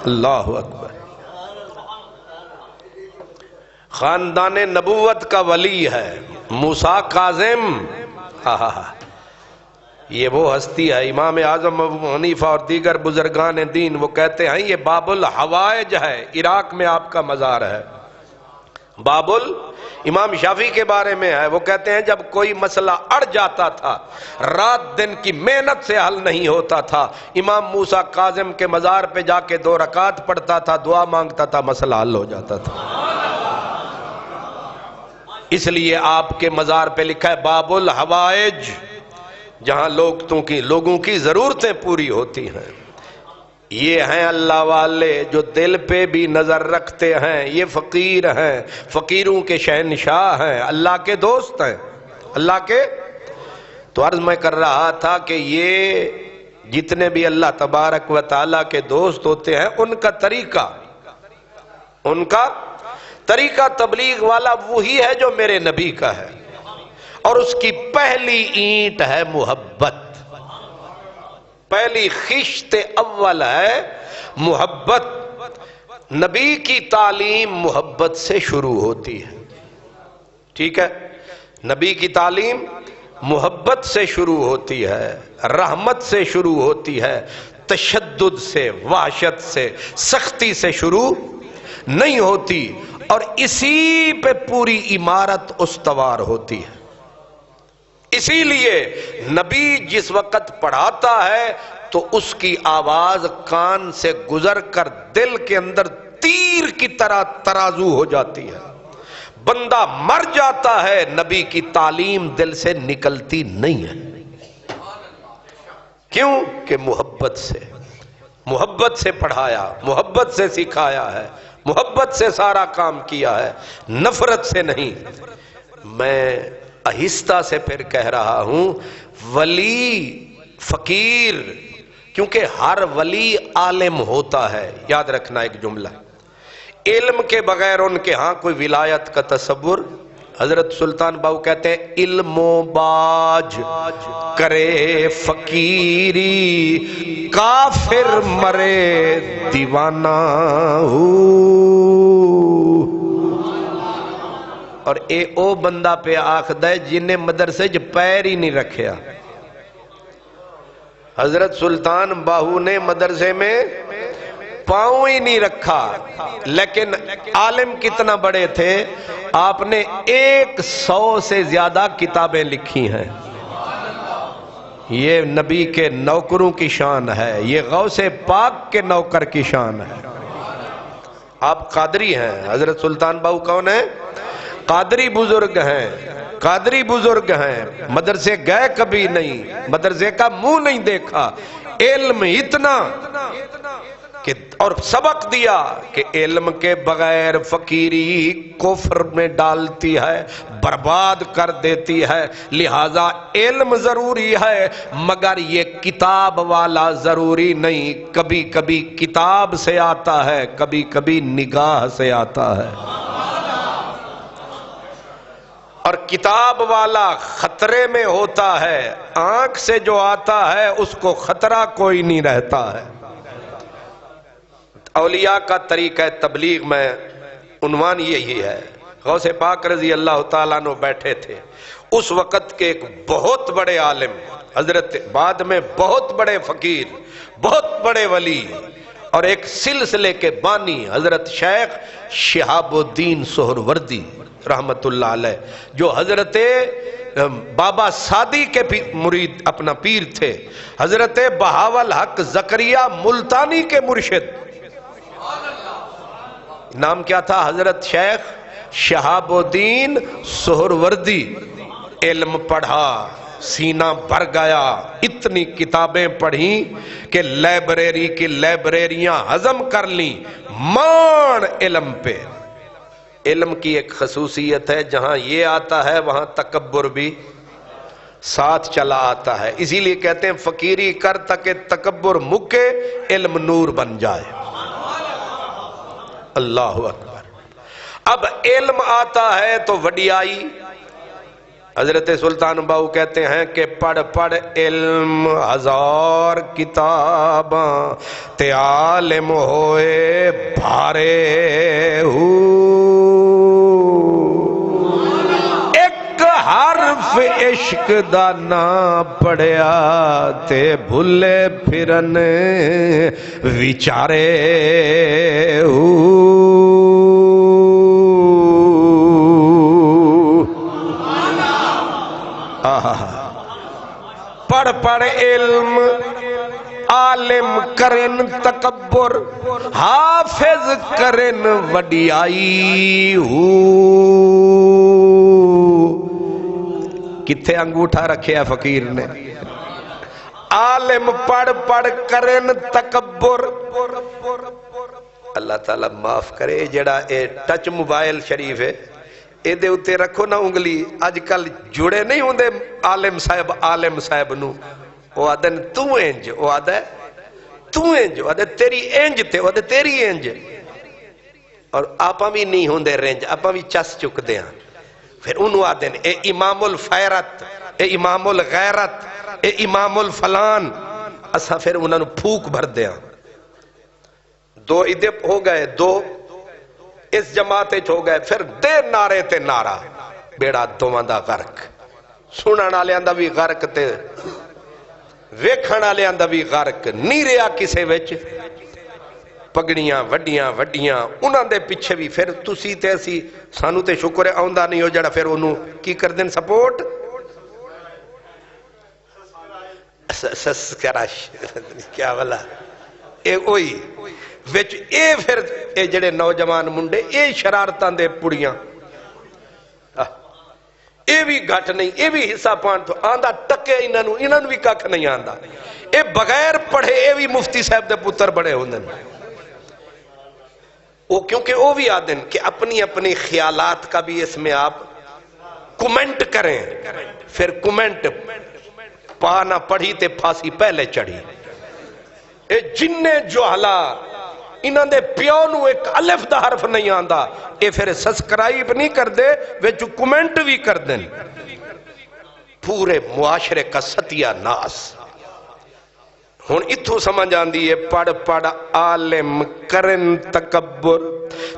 اللہ اکبر۔ خاندان نبوت کا ولی ہے موسیٰ کاظم۔ یہ وہ ہستی ہے، امام اعظم ابو حنیفہ اور دیگر بزرگان دین وہ کہتے ہیں یہ باب الحوائج ہے، عراق میں آپ کا مزار ہے۔ باب امام شافعی کے بارے میں ہے، وہ کہتے ہیں جب کوئی مسئلہ اڑ جاتا تھا، رات دن کی محنت سے حل نہیں ہوتا تھا، امام موسیٰ کاظم کے مزار پہ جا کے 2 رکعت پڑھتا تھا، دعا مانگتا تھا، مسئلہ حل ہو جاتا تھا۔ اس لیے آپ کے مزار پہ لکھا ہے باب الحوائج، جہاں لوگوں کی ضرورتیں پوری ہوتی ہیں۔ یہ ہیں اللہ والے جو دل پہ بھی نظر رکھتے ہیں، یہ فقیر ہیں، فقیروں کے شہنشاہ ہیں، اللہ کے دوست ہیں، اللہ کے۔ تو عرض میں کر رہا تھا کہ یہ جتنے بھی اللہ تبارک و تعالیٰ کے دوست ہوتے ہیں ان کا طریقہ تبلیغ والا وہی ہے جو میرے نبی کا ہے، اور اس کی پہلی اینٹ ہے محبت، پہلی خشت اول ہے محبت۔ نبی کی تعلیم محبت سے شروع ہوتی ہے، ٹھیک ہے؟ نبی کی تعلیم محبت سے شروع ہوتی ہے، رحمت سے شروع ہوتی ہے، تشدد سے، وحشت سے، سختی سے شروع نہیں ہوتی، اور اسی پہ پوری عمارت استوار ہوتی ہے۔ اسی لیے نبی جس وقت پڑھاتا ہے تو اس کی آواز کان سے گزر کر دل کے اندر تیر کی طرح ترازو ہو جاتی ہے، بندہ مر جاتا ہے، نبی کی تعلیم دل سے نکلتی نہیں ہے۔ کیوں کہ محبت سے پڑھایا، محبت سے سکھایا ہے، محبت سے سارا کام کیا ہے، نفرت سے نہیں۔ میں آہستہ سے پھر کہہ رہا ہوں، ولی فقیر، کیونکہ ہر ولی عالم ہوتا ہے۔ یاد رکھنا ایک جملہ، علم کے بغیر ان کے ہاں کوئی ولایت کا تصور۔ حضرت سلطان باؤ کہتے ہیں علم و باج کرے فقیری، کافر مرے دیوانہ ہو۔ اور او بندہ پہ آخد ہے جنہیں مدرسے جو پیر ہی نہیں رکھیا۔ حضرت سلطان باہو نے مدرسے میں پاؤں ہی نہیں رکھا، لیکن عالم کتنا بڑے تھے، آپ نے 100 سے زیادہ کتابیں لکھی ہیں۔ یہ نبی کے نوکروں کی شان ہے، یہ غوث پاک کے نوکر کی شان ہے۔ آپ قادری ہیں، حضرت سلطان باہو کون ہیں؟ قادری بزرگ ہیں، قادری بزرگ ہیں، مدرسے گئے کبھی نہیں، مدرسے کا منہ نہیں دیکھا، علم اتنا کہ اور سبق دیا کہ علم کے بغیر فقیری کفر میں ڈالتی ہے، برباد کر دیتی ہے، لہذا علم ضروری ہے مگر یہ کتاب والا ضروری نہیں، کبھی کبھی کتاب سے آتا ہے، کبھی کبھی نگاہ سے آتا ہے، اور کتاب والا خطرے میں ہوتا ہے، آنکھ سے جو آتا ہے اس کو خطرہ کوئی نہیں رہتا ہے۔ اولیاء کا طریقہ تبلیغ میں عنوان یہی ہے۔ غوث پاک رضی اللہ تعالیٰ عنہ بیٹھے تھے، اس وقت کے ایک بہت بڑے عالم، حضرت بعد میں بہت بڑے فقیر، بہت بڑے ولی، اور ایک سلسلے کے بانی حضرت شیخ شہاب الدین سہروردی رحمت اللہ علیہ، جو حضرت بابا سادی کے مرید اپنا پیر تھے، حضرت بہاول حق زکریا ملتانی کے مرشد، نام کیا تھا؟ حضرت شیخ شہاب الدین سہروردی۔ علم پڑھا، سینہ بھر گیا، اتنی کتابیں پڑھیں کہ لائبریری کی لائبریریاں ہضم کر لیں، مان علم پہ، علم کی ایک خصوصیت ہے، جہاں یہ آتا ہے وہاں تکبر بھی ساتھ چلا آتا ہے، اسی لیے کہتے ہیں فقیری کر تک تکبر مکے، علم نور بن جائے۔ اللہ اکبر۔ اب علم آتا ہے تو وڈیائی، حضرت سلطان باؤ کہتے ہیں کہ پڑھ پڑھ علم ہزار کتاباں تے عالم ہوئے بھارے ہو، ایک حرف عشق دا نہ پڑھیا تے بھلے پھرن وچارے ہو۔ پڑھ پڑھ علم عالم کرن تکبر، حافظ کرن وڈیائی ہو۔ کتھے انگوٹھا رکھے ہے فقیر نے؟ عالم پڑھ پڑھ کرن تکبر۔ اللہ تعالیٰ معاف کرے، جڑا اے ٹچ موبائل شریف ہے اے دے اتے رکھو نا انگلی، آج کل جڑے نہیں ہوں دے عالم صاحب نو، وہ آدھن تو انج، وہ آدھے تو انج، وہ آدھے تیری انج تے، وہ آدھے تیری انج، اور آپا بھی نہیں ہوں دے رنج، آپا بھی چس چک دے ہیں۔ پھر انہوں آدھن اے امام الفیرت، اے امام الغیرت، اے امام الفلان، اسا پھر انہوں نے پھوک بھر دے ہیں۔ دو ادھے ہو گئے، دو اس جماعت ہو گئے، پھر دے نعرے تے نعرہ، بیڑا دوان دا غرق، سنن والے دا بھی غرق تے ویکھن والے دا بھی غرق، نہیں رہا کسے وچ پگڑیاں وڈیاں وڈیاں انہاں دے پیچھے بھی۔ پھر تسی تے اسی سانو تے شکر آوندا نہیں ہو جڑا پھر انہوں کی کر دیں سپورٹ، سسکرش کیا والا اے اوئی وچ اے پھر اے جڑے نوجوان منڈے اے شرارتاں دے پڑیاں، اے بھی گھٹ نہیں، اے بھی حصہ پان تو آندہ ٹکے انہاں بھی کک نہیں آندہ، اے بغیر پڑھے اے بھی مفتی صاحب دے پتر بڑے ہوندن۔ وہ کیونکہ وہ بھی آدن کہ اپنی اپنی خیالات کا بھی اس میں آپ کومنٹ کریں، پھر کومنٹ پانا پڑھی تے پھانسی پہلے چڑھی۔ اے جننے جوہلا انہاں دے پیو نو ایک الف دا حرف نہیں آندا، اے پھر سبسکرائب نہیں کر دے وچ کومنٹ بھی کر دیں، پورے معاشرے کا ستیہ ناس۔ ہن اتھو سمجھ آندی ہے پڑھ پڑھ عالم کرن تکبر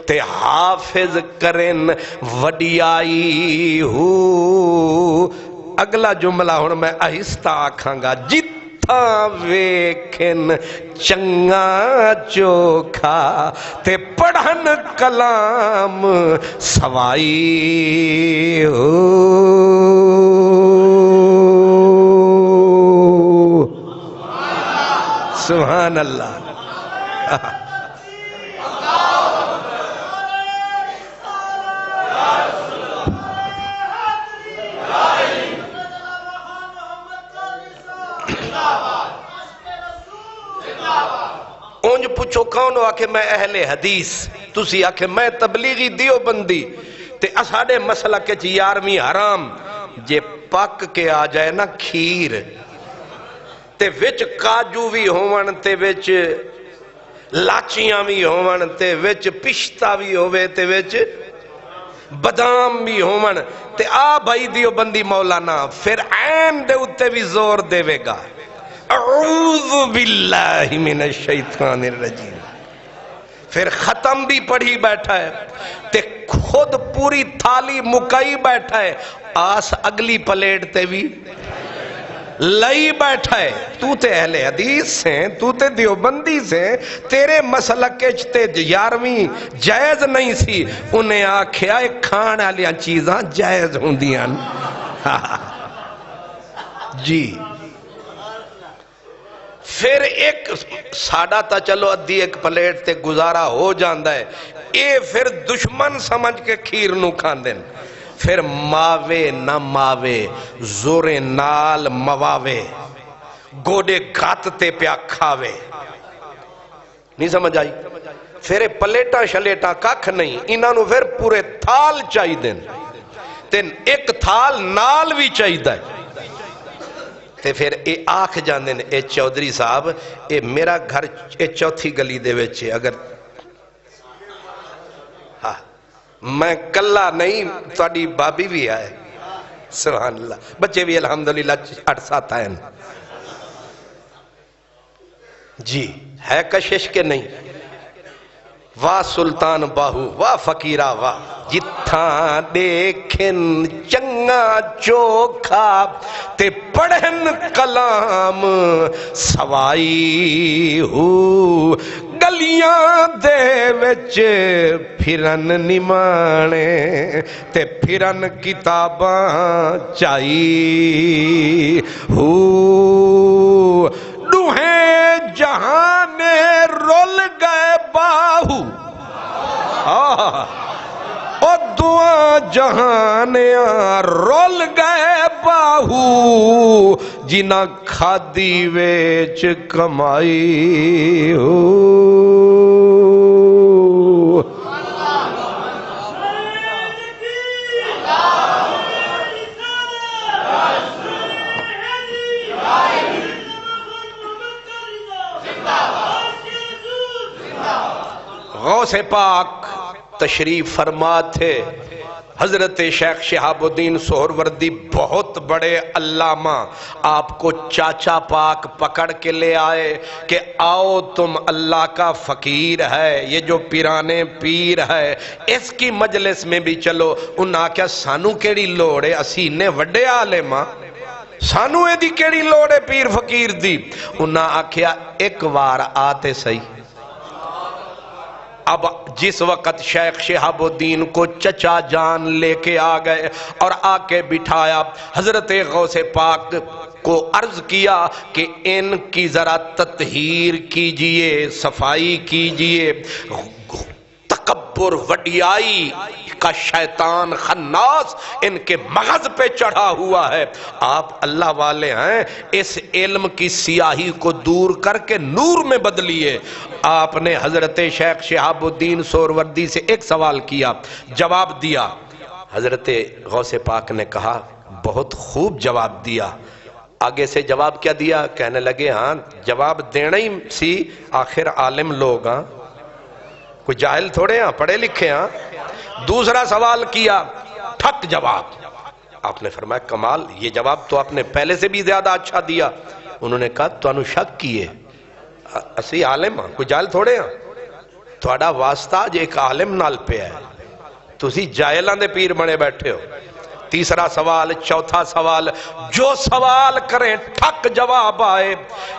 تے حافظ کرن وڈیائی ہو۔ اگلا جملہ ہن میں آہستہ آکھاں گا، جتھاں ویکھن چنگا چوکھا تے پڑھن کلام سوائی ہو۔ سبحان اللہ۔ اونج پوچھو کون آکھے میں اہل حدیث، تسی آکھے میں تبلیغی دیوبندی، تے اساڑے مسلک چ 11ویں حرام جے پک کے آ جائے نا کھیر تے وچ کاجو بھی ہون تے وچ لاچیاں بھی ہون تے وچ پشتا بھی ہوئے تے وچ بادام بھی ہون تے آ بھائی دیوبندی مولانا پھر عین دے اتے بھی زور دے وے گا، اعوذ باللہ من الشیطان الرجیم، پھر ختم بھی پڑھی بیٹھا ہے تے خود پوری تھالی مکائی بیٹھا ہے، آس اگلی پلیٹ تے بھی لئی بیٹھا ہے۔ تو تے اہل حدیث سے، تو تے دیوبندی سے، تیرے مسلک تے 11ویں جائز نہیں سی، انہیں آکھیا ایک کھان والیاں چیزاں جائز ہوندیاں جی۔ پھر ایک ساڑا تا چلو ادھی ایک پلیٹ تے گزارا ہو جاندہ ہے، اے پھر دشمن سمجھ کے کھیر نو کھان دیں، پھر ماوے نہ ماوے زورے نال مواوے گوڑے گھات تے پیا کھاوے، نہیں سمجھ آئی؟ پھر پلیٹاں شلیٹاں ککھ نہیں، انہاں نو پھر پورے تھال چاہی دین تے ایک تھال نال بھی چاہی دے تے پھر اے آکھ جاندے نے اے چودھری صاحب اے میرا گھر اے چوتھی گلی دے وچے، اگر ہاں میں کلا نہیں تہاڈی بابی بھی ہے، سبحان اللہ، بچے بھی الحمدللہ 8-7 ہیں جی، ہے کشش کے نہیں؟ واہ سلطان باہو واہ فقیرہ واہ، جتھاں دیکھن چنگا چوکھا تے پڑھن کلام سوائی ہو، گلیاں دے وچ پھرن نمانے تے پھرن کتاباں چائی ہو، دوہیں جہانے رول گئے باہو، او دعا جہانیاں رول گئے باہو، جنہ کھادی ویچ کمائی ہو۔ غوث پاک تشریف فرما تھے، حضرت شیخ شہاب الدین سہروردی بہت بڑے علامہ آپ کو چاچا پاک پکڑ کے لے آئے کہ آؤ تم اللہ کا فقیر ہے، یہ جو پیرانے پیر ہے اس کی مجلس میں بھی چلو۔ انہاں کیا سانو کیڑی لوڑے، اسی نے وڈے عالماں، سانو اے دی کیڑی لوڑے پیر فقیر دی؟ انہاں آکھیا ایک وار آتے صحیح۔ اب جس وقت شیخ شہاب الدین کو چچا جان لے کے آ گئے اور آ کے بٹھایا، حضرت غوث پاک کو عرض کیا کہ ان کی ذرا تطہیر کیجئے، صفائی کیجئے، تکبر وڈیائی کا شیطان خناس ان کے مغز پہ چڑھا ہوا ہے، آپ اللہ والے ہیں، اس علم کی سیاہی کو دور کر کے نور میں بدلیے۔ آپ نے حضرت شیخ شہاب الدین سہروردی سے ایک سوال کیا، جواب دیا۔ حضرت غوث پاک نے کہا بہت خوب جواب دیا۔ آگے سے جواب کیا دیا؟ کہنے لگے ہاں جواب دینا ہی سی، آخر عالم لوگ ہاں، کوئی جاہل تھوڑے ہاں، پڑھے لکھے ہاں۔ دوسرا سوال کیا، ٹھک جواب۔ آپ نے فرمایا کمال، یہ جواب تو آپ نے پہلے سے بھی زیادہ اچھا دیا۔ انہوں نے کہا تو انہوں شک کیے، اسی عالم ہاں، کوئی جاہل تھوڑے ہاں، تھوڑا واسطہ جو ایک عالم نال پہ ہے، تو اسی جاہلان دے پیر بنے بیٹھے ہو۔ تیسرا سوال، چوتھا سوال، جو سوال کریں ٹھک جواب آئے۔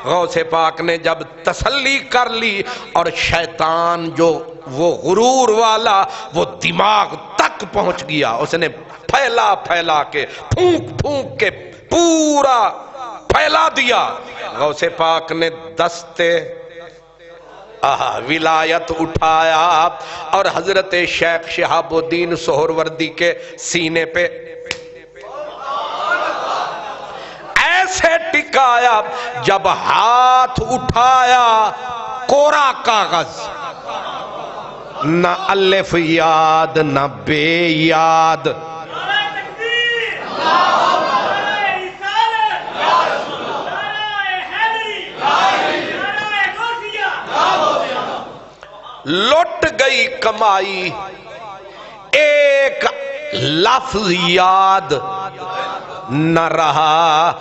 غوث پاک نے جب تسلی کر لی اور شیطان جو وہ غرور والا وہ دماغ تک پہنچ گیا، اس نے پھیلا پھیلا کے پھونک پھونک کے پورا پھیلا دیا۔ غوث پاک نے دستے ولایت اٹھایا اور حضرت شیخ شہاب الدین سہروردی کے سینے پہ ایسے ٹکایا، جب ہاتھ اٹھایا کوڑا کاغذ، نہ الف یاد نہ بے یاد، لٹ گئی کمائی، ایک لفظ یاد نہ رہا،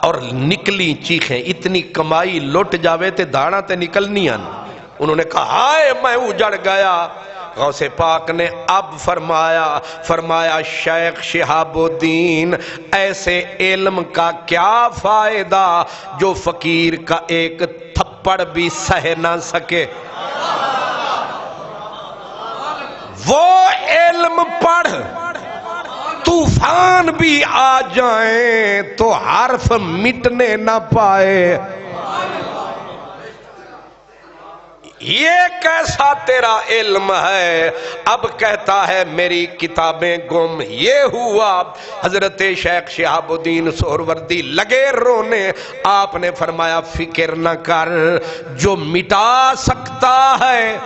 اور نکلی چیخیں، اتنی کمائی لٹ جاوے تے داڑا تے نکلنی آن۔ انہوں نے کہا ہائے میں اجڑ گیا۔ غوث پاک نے اب فرمایا شیخ شہاب الدین ایسے علم کا کیا فائدہ جو فقیر کا ایک تھپڑ بھی سہ نہ سکے، وہ علم پڑھ طوفان بھی آ جائیں تو حرف مٹنے نہ پائے۔ یہ کیسا تیرا علم ہے؟ اب کہتا ہے میری کتابیں گم. یہ ہوا. حضرت شیخ شہاب الدین سہروردی لگے رونے. آپ نے فرمایا فکر نہ کر، جو مٹا سکتا ہے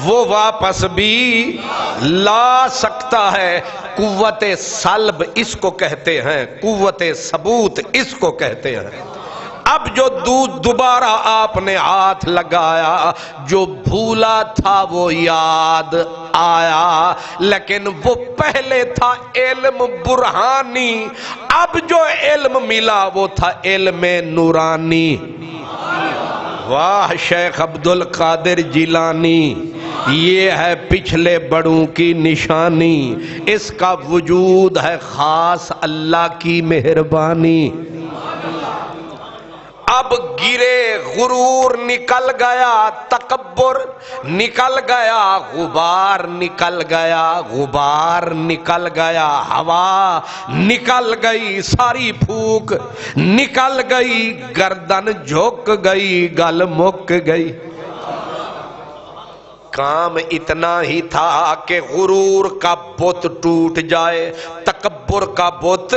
وہ واپس بھی لا سکتا ہے. قوت سلب اس کو کہتے ہیں، قوت ثبوت اس کو کہتے ہیں. اب جو دوبارہ آپ نے ہاتھ لگایا، جو بھولا تھا وہ یاد آیا، لیکن وہ پہلے تھا علم برہانی. اب جو علم ملا وہ تھا علم نورانی. واہ شیخ عبد القادر جیلانی، یہ ہے پچھلے بڑوں کی نشانی. اس کا وجود ہے خاص اللہ کی مہربانی. اب گرے غرور نکل گیا، تکبر نکل گیا، غبار نکل گیا، غبار نکل گیا، ہوا نکل گئی، ساری پھوک نکل گئی، گردن جھک گئی، گل مک گئی. کام اتنا ہی تھا کہ غرور کا بت ٹوٹ جائے، تکبر کا بت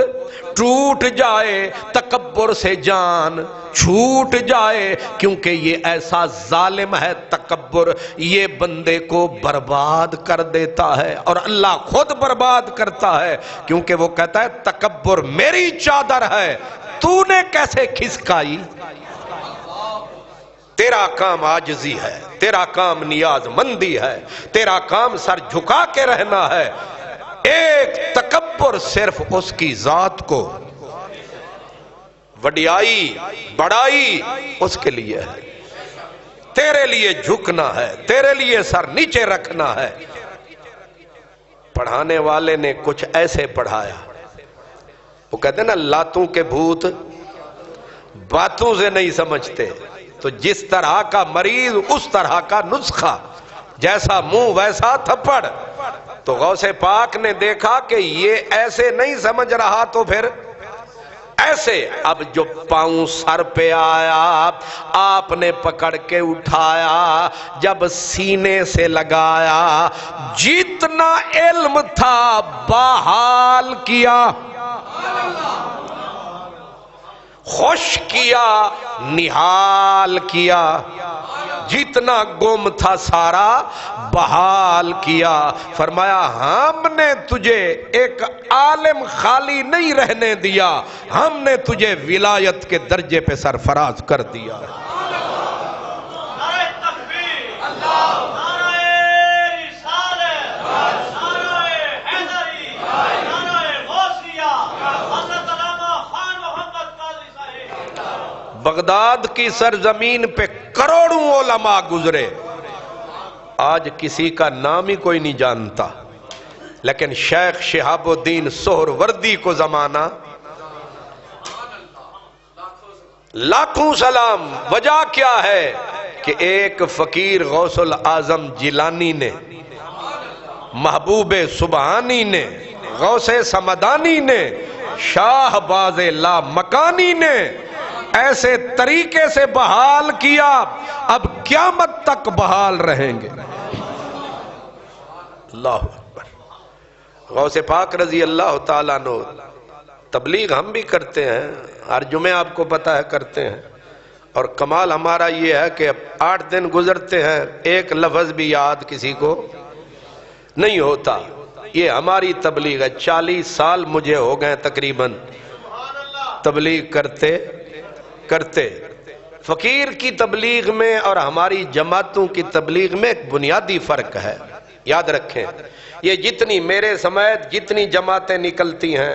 ٹوٹ جائے، تکبر سے جان چھوٹ جائے. کیونکہ یہ ایسا ظالم ہے تکبر، یہ بندے کو برباد کر دیتا ہے، اور اللہ خود برباد کرتا ہے. کیونکہ وہ کہتا ہے تکبر میری چادر ہے، تو نے کیسے کھسکائی؟ تیرا کام عاجزی ہے، تیرا کام نیاز مندی ہے، تیرا کام سر جھکا کے رہنا ہے. ایک تکبر صرف اس کی ذات کو، وڈیائی بڑائی اس کے لیے ہے. تیرے لیے جھکنا ہے، تیرے لیے سر نیچے رکھنا ہے. پڑھانے والے نے کچھ ایسے پڑھایا، وہ کہتے ہیں نا لاتوں کے بھوت باتوں سے نہیں سمجھتے. تو جس طرح کا مریض اس طرح کا نسخہ، جیسا منہ ویسا تھپڑ. تو غوث پاک نے دیکھا کہ یہ ایسے نہیں سمجھ رہا تو پھر ایسے. اب جو پاؤں سر پہ آیا، آپ نے پکڑ کے اٹھایا، جب سینے سے لگایا، جتنا علم تھا بحال کیا، خوش کیا، نہال کیا. جتنا گم تھا سارا بحال کیا. فرمایا ہم نے تجھے ایک عالم خالی نہیں رہنے دیا، ہم نے تجھے ولایت کے درجے پہ سرفراز کر دیا. بغداد کی سرزمین پہ کروڑوں علماء گزرے، آج کسی کا نام ہی کوئی نہیں جانتا، لیکن شیخ شہاب الدین سہروردی کو زمانہ لاکھوں سلام. وجہ کیا ہے کہ ایک فقیر غوث الاعظم جیلانی نے، محبوب سبحانی نے، غوث سمدانی نے، شاہ باز لا مکانی نے ایسے طریقے سے بحال کیا، اب قیامت تک بحال رہیں گے. اللہ اکبر. غوث پاک رضی اللہ تعالیٰ عنہ، تبلیغ ہم بھی کرتے ہیں، ہر جمعہ آپ کو پتہ ہے کرتے ہیں، اور کمال ہمارا یہ ہے کہ 8 دن گزرتے ہیں ایک لفظ بھی یاد کسی کو نہیں ہوتا. یہ ہماری تبلیغ ہے. 40 سال مجھے ہو گئے تقریباً تبلیغ کرتے. فقیر کی تبلیغ میں اور ہماری جماعتوں کی تبلیغ میں ایک بنیادی فرق ہے، یاد رکھیں. یہ جتنی میرے سمیت جتنی جماعتیں نکلتی ہیں،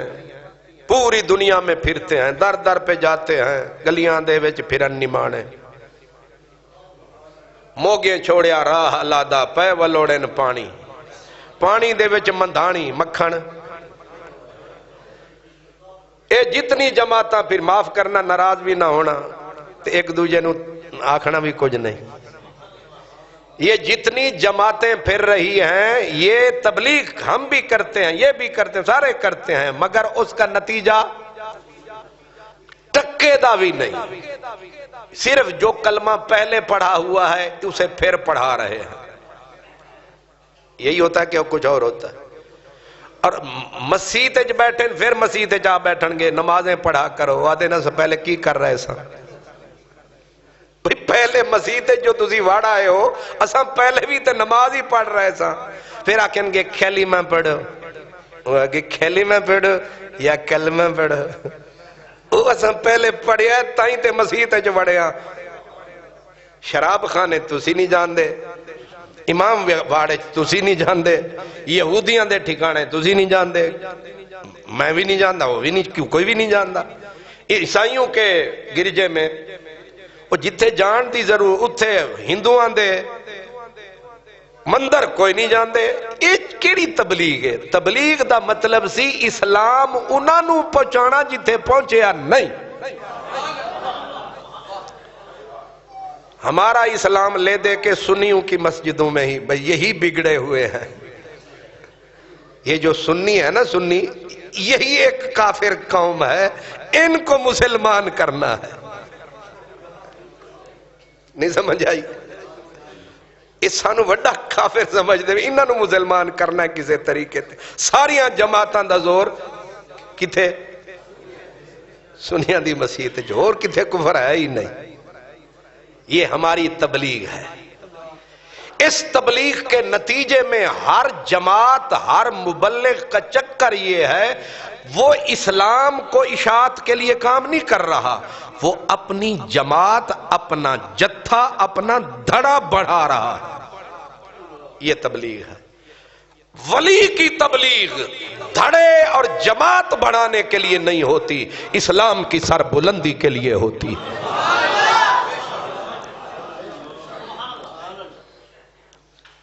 پوری دنیا میں پھرتے ہیں، در در پہ جاتے ہیں، گلیاں دے وچ پھرن نمانے، موگے چھوڑیا راہ الادا پے ولوڑن پانی، پانی دے وچ مندھانی مکھن. اے جتنی جماعتاں، پھر معاف کرنا ناراض بھی نہ ہونا، تو ایک دوجے نو آکھنا بھی کچھ نہیں. یہ جتنی جماعتیں پھر رہی ہیں، یہ تبلیغ ہم بھی کرتے ہیں، یہ بھی کرتے ہیں، سارے کرتے ہیں، مگر اس کا نتیجہ ٹکے عقیدہ بھی نہیں، صرف جو کلمہ پہلے پڑھا ہوا ہے اسے پھر پڑھا رہے ہیں. یہی ہوتا ہے کہ کچھ اور ہوتا ہے. اور مسیح تے بیٹھیں پھر مسیح تے جا بیٹھن گے نمازیں پڑھا کرو آدھے نہ سے پہلے کی کر رہے سا پہلے مسیح تے جو تسی واڑ آئے ہو اساں پہلے بھی تے نماز ہی پڑھ رہے سا. پھر آکھیں گے کلمہ پڑھو، وہ آگے کلمہ پڑھو یا کلمہ پڑھو. وہ اساں پہلے پڑھیا تائیں تے مسیح تے جو وڑیا. شراب خانے تسی نہیں جان دے، امام واڑے تسی نہیں جان دے، یہودیاں دے ٹھکانے تسی نہیں جان دے، میں بھی نہیں جاندا، وہ بھی نہیں، کوئی بھی نہیں جاندا. عیسائیوں کے گرجے میں وہ جتھے جان دی ضرور اتھے ہندوان دے مندر کوئی نہیں جان دے. ایک کیڑی تبلیغ ہے؟ تبلیغ دا مطلب سی اسلام انہاں نو پہنچانا جتھے پہنچیا نہیں. ہمارا اسلام لے دے کے سنیوں کی مسجدوں میں ہی بھئی یہی بگڑے ہوئے ہیں. یہ جو سنی ہے نا، سنی یہی ایک کافر قوم ہے، ان کو مسلمان کرنا ہے. نہیں سمجھ آئی؟ اس سانو وڈا کافر سمجھ دے انہاں نو مسلمان کرنا ہے کسے طریقے تے. ساریاں جماعتاں دا زور کتھے؟ سنیاں دی مسیح تے جو اور کتھے کفر ہے ہی نہیں. یہ ہماری تبلیغ ہے. اس تبلیغ کے نتیجے میں ہر جماعت، ہر مبلغ کا چکر یہ ہے وہ اسلام کو اشاعت کے لیے کام نہیں کر رہا، وہ اپنی جماعت، اپنا جتھا، اپنا دھڑا بڑھا رہا ہے. یہ تبلیغ ہے. ولی کی تبلیغ دھڑے اور جماعت بڑھانے کے لیے نہیں ہوتی، اسلام کی سر بلندی کے لیے ہوتی ہے.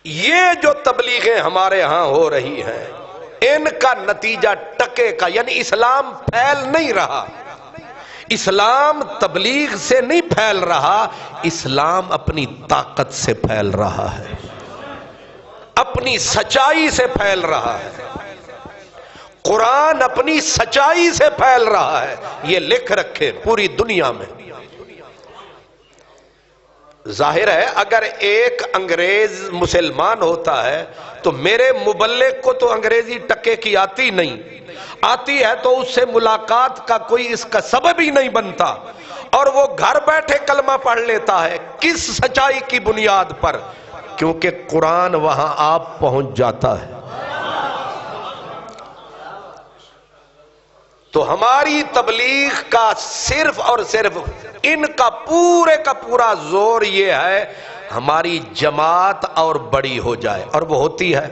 یہ جو تبلیغیں ہمارے ہاں ہو رہی ہیں ان کا نتیجہ ٹکے کا، یعنی اسلام پھیل نہیں رہا. اسلام تبلیغ سے نہیں پھیل رہا، اسلام اپنی طاقت سے پھیل رہا ہے، اپنی سچائی سے پھیل رہا ہے. قرآن اپنی سچائی سے پھیل رہا ہے. یہ لکھ رکھے پوری دنیا میں. ظاہر ہے اگر ایک انگریز مسلمان ہوتا ہے تو میرے مبلغ کو تو انگریزی ٹکے کی آتی نہیں، آتی ہے تو اس سے ملاقات کا کوئی اس کا سبب ہی نہیں بنتا، اور وہ گھر بیٹھے کلمہ پڑھ لیتا ہے. کس سچائی کی بنیاد پر؟ کیونکہ قرآن وہاں آپ پہنچ جاتا ہے. تو ہماری تبلیغ کا صرف اور صرف ان کا پورا زور یہ ہے ہماری جماعت اور بڑی ہو جائے، اور وہ ہوتی ہے.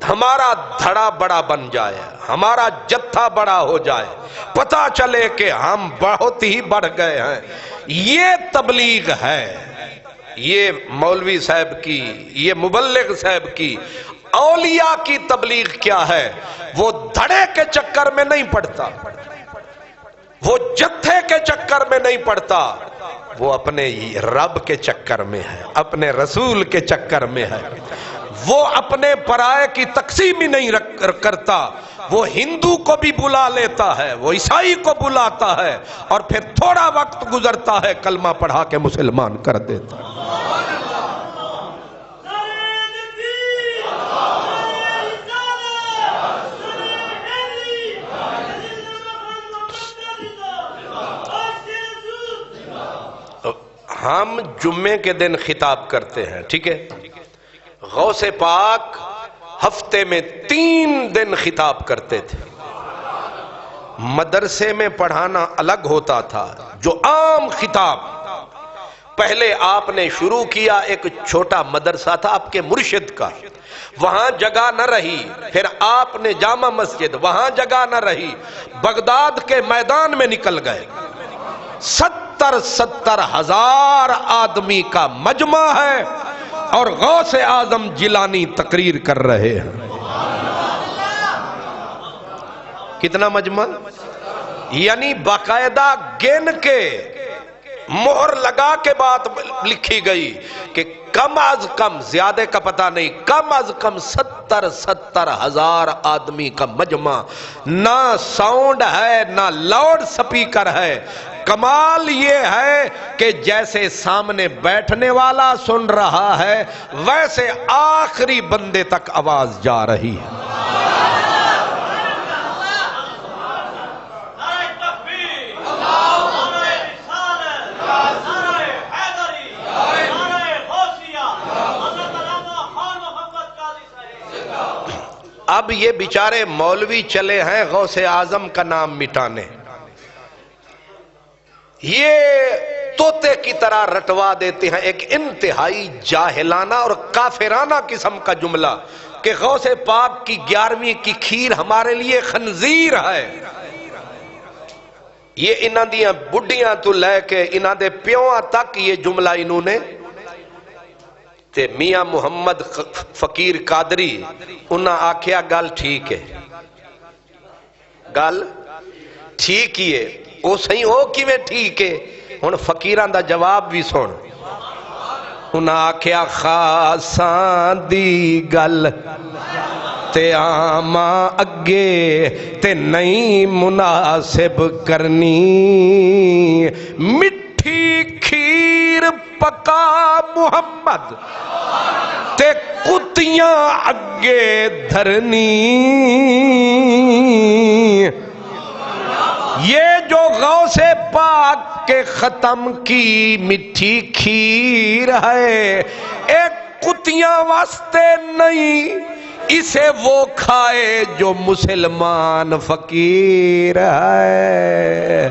ہمارا دھڑا بڑا بن جائے، ہمارا جتھا بڑا ہو جائے، پتہ چلے کہ ہم بہت ہی بڑھ گئے ہیں. یہ تبلیغ ہے. یہ مولوی صاحب کی، یہ مبلغ صاحب کی، اولیاء کی تبلیغ کیا ہے؟ وہ دھڑے کے چکر میں نہیں پڑتا، وہ جتھے کے چکر میں نہیں پڑتا، وہ اپنے رب کے چکر میں ہے، اپنے رسول کے چکر میں ہے. وہ اپنے پرائے کی تقسیم ہی نہیں کرتا. وہ ہندو کو بھی بلا لیتا ہے، وہ عیسائی کو بلاتا ہے، اور پھر تھوڑا وقت گزرتا ہے کلمہ پڑھا کے مسلمان کر دیتا ہے. ہم جمعے کے دن خطاب کرتے ہیں، ٹھیک ہے؟ غوث پاک ہفتے میں 3 دن خطاب کرتے تھے. مدرسے میں پڑھانا الگ ہوتا تھا، جو عام خطاب. پہلے آپ نے شروع کیا ایک چھوٹا مدرسہ تھا آپ کے مرشد کا، وہاں جگہ نہ رہی. پھر آپ نے جامع مسجد، وہاں جگہ نہ رہی. بغداد کے میدان میں نکل گئے. 70 ہزار آدمی کا مجمع ہے اور غوث اعظم جیلانی تقریر کر رہے ہیں. کتنا مجمع؟ یعنی باقاعدہ گن کے مہر لگا کے بات لکھی گئی کہ کم از کم، زیادہ کا پتہ نہیں، کم از کم 70 ہزار آدمی کا مجمع. نہ ساؤنڈ ہے، نہ لاؤڈ سپیکر ہے، کمال یہ ہے کہ جیسے سامنے بیٹھنے والا سن رہا ہے ویسے آخری بندے تک آواز جا رہی ہے. اب یہ بیچارے مولوی چلے ہیں غوث اعظم کا نام مٹانے. یہ طوطے کی طرح رٹوا دیتے ہیں ایک انتہائی جاہلانہ اور کافرانہ قسم کا جملہ کہ غوث پاک کی 11ویں کی کھیر ہمارے لیے خنزیر ہے. یہ انہاں دیاں بڈیاں تو لے کے انہاں دے پیواں تک یہ جملہ انہوں نے تے میاں محمد فقیر قادری انہاں آکھیا گل ٹھیک ہے، گل ٹھیک ہی ہے. او صحیح ہو کیویں ٹھیک ہے؟ ہن فقیراں دا جواب بھی سن. انہاں آکھیا خاصاں دی گل تے آماں اگے تے نہیں مناسب کرنی، مٹھی کھیر پکا محمد تے کتیاں اگے دھرنی. یہ جو غوث پاک کے ختم کی مٹھی کھیر ہے ایک کتیاں واسطے نہیں، اسے وہ کھائے جو مسلمان فقیر ہے.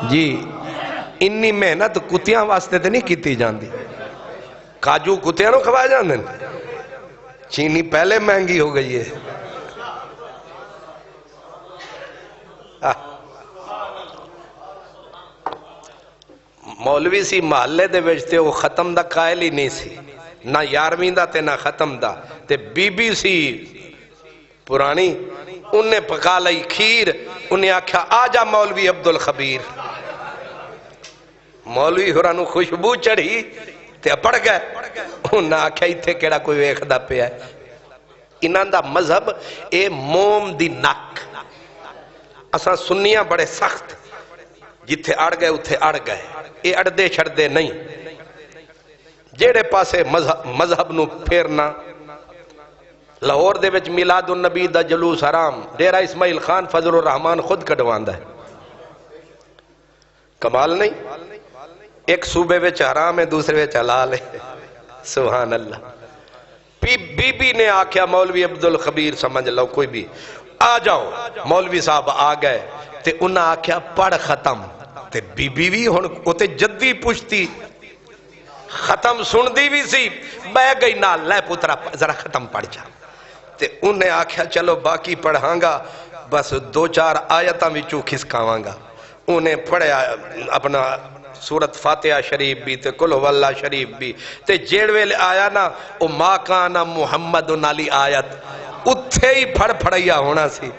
جی انی محنت کتیاں واسطے تے نہیں کیتی جاندی. کاجو کتیاں نو کھوائے جاندے، چینی پہلے مہنگی ہو گئی ہے. مولوی سی محلے دے وچ وہ ختم دا قائل ہی نہیں سی، نہ 11ویں دا تے نہ ختم دا. تے بی بی سی پرانی انہیں پکا لئی کھیر، انہیں آکھا آجا مولوی عبدالخبیر. مولوی ہورانو خوشبو چڑھی تے پڑ گئے. انہیں آکھا ایتھے کیڑا کوئی ویکھدا پیا ہے. انہاں دا مذہب اے موم دی نک. اساں سنیاں بڑے سخت، جتھے اڑ گئے اتھے اڑ گئے، اے اڑدے چھڑدے نہیں. جیڑے پاسے مذہب نو پھیرنا. لاہور دے وچ میلاد النبی دا جلوس حرام ڈیرہ اسماعیل خان فضل الرحمان خود کڈواندا ہے. کمال نہیں؟ ایک صوبے وچ حرام ہے دوسرے وچ حلال ہے. سبحان اللہ. بی بی نے آکھیا مولوی عبدالخبیر سمجھ لو کوئی بھی آ جاؤ. مولوی صاحب آ گئے تے انہاں آکھیا پڑھ ختم. تے بی بی بھی ہن اوتے جدی پوچھتی ختم سن دی بھی سی، بہ گئی نال لے پترا ذرا ختم پڑھ جا. تے انہیں آکھیا چلو باقی پڑھاں گا، بس 2-4 آیتاں وچوں کھسکاواں گا. انہیں پڑھیا اپنا سورت فاتحہ شریف بھی تے قل هو اللہ شریف بھی. تے جیڑ ویلے آیا نا او ما کان محمد نالی آیت اتھے ہی پھڑ پھڑیا ہونا سی.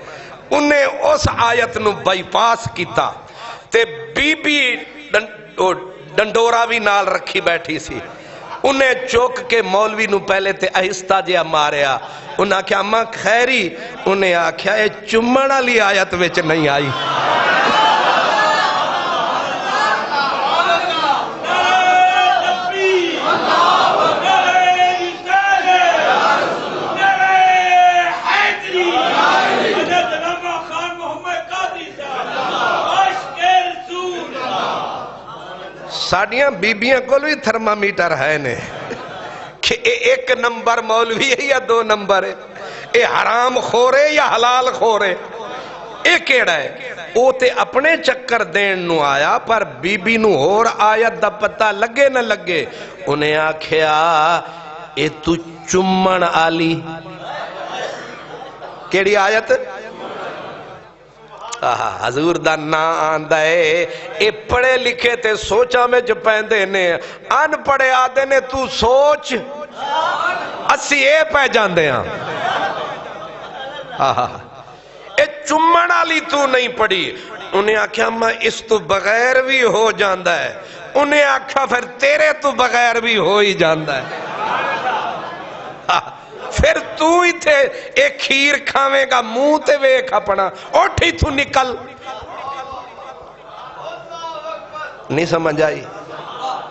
انہیں اس آیت نو بائی پاس کیتا. تے بی بی ڈنڈورا بھی نال رکھی بیٹھی سی. انہیں چوک کے مولوی نو پہلے تے آہستہ جیا ماریا. انہیں آکھیا اماں خیری؟ انہیں آکھیا اے چمن والی آیت وچ نہیں آئی. ساڑیاں بیبیاں کو بھی تھرمامیٹر ہے نے کہ ایک نمبر مولوی ہے یا 2 نمبر ہے، اے حرام خورے یا حلال خورے، اے کیڑا ہے. او تے اپنے چکر دین نو آیا پر بی بی نو اور آیت دا پتہ لگے نہ لگے. انہیں آکھیا اے تو چمن آلی کیڑی آیت؟ حضور دا نا آندہ ہے. اے پڑھے لکھے تے سوچا میں جو پہندے نے، ان پڑھے آدھے نے تو سوچ اسی اے پہ جاندے ہیں. اے چمن آلی تو نہیں پڑھی. انہیں آکھا میں اس تو بغیر بھی ہو جاندہ ہے. انہیں آکھا پھر تیرے تو بغیر بھی ہو ہی جاندہ ہے. پھر تو ہی تھے ایک کھیر کھاویں گا منہ تے ویکھ اپنا اٹھ ہی تو نکل نہیں سمجھ آئی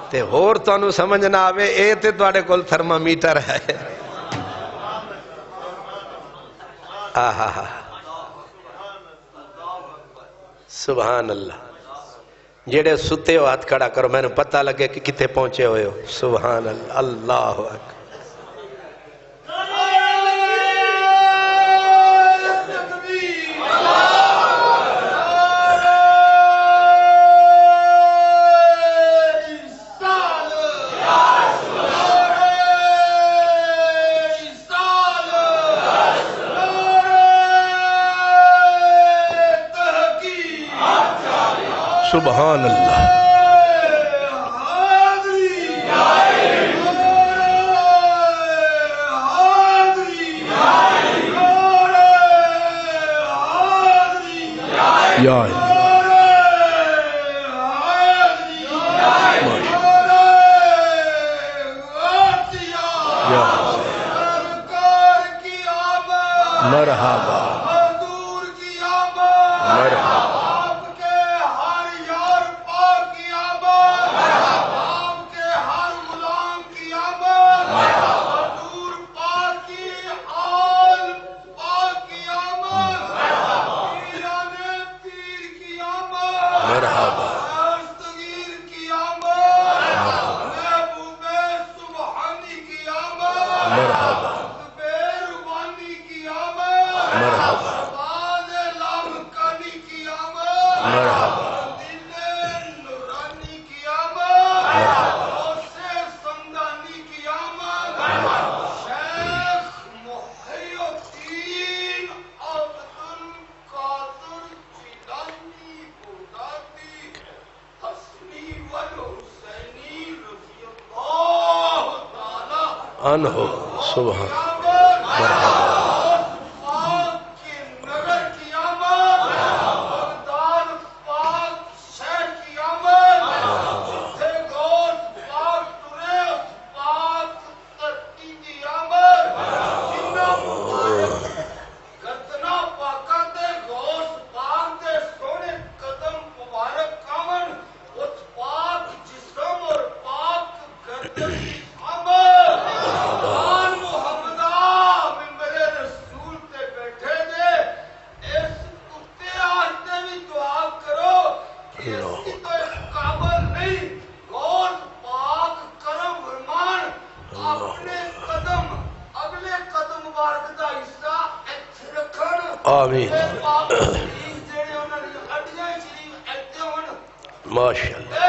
تے ہور تانوں سمجھ نہ آوے اے تے تواڈے کول تھرمامیٹر ہے سبحان اللہ جڑے ستے ہو ہاتھ کھڑا کرو میں نے پتہ لگے کہ کتے پہنچے ہوئے ہو سبحان اللہ اللہ اکبر سبحان اللہ یا مرحبا مرحبا انہو سبحان آمین ماشاءاللہ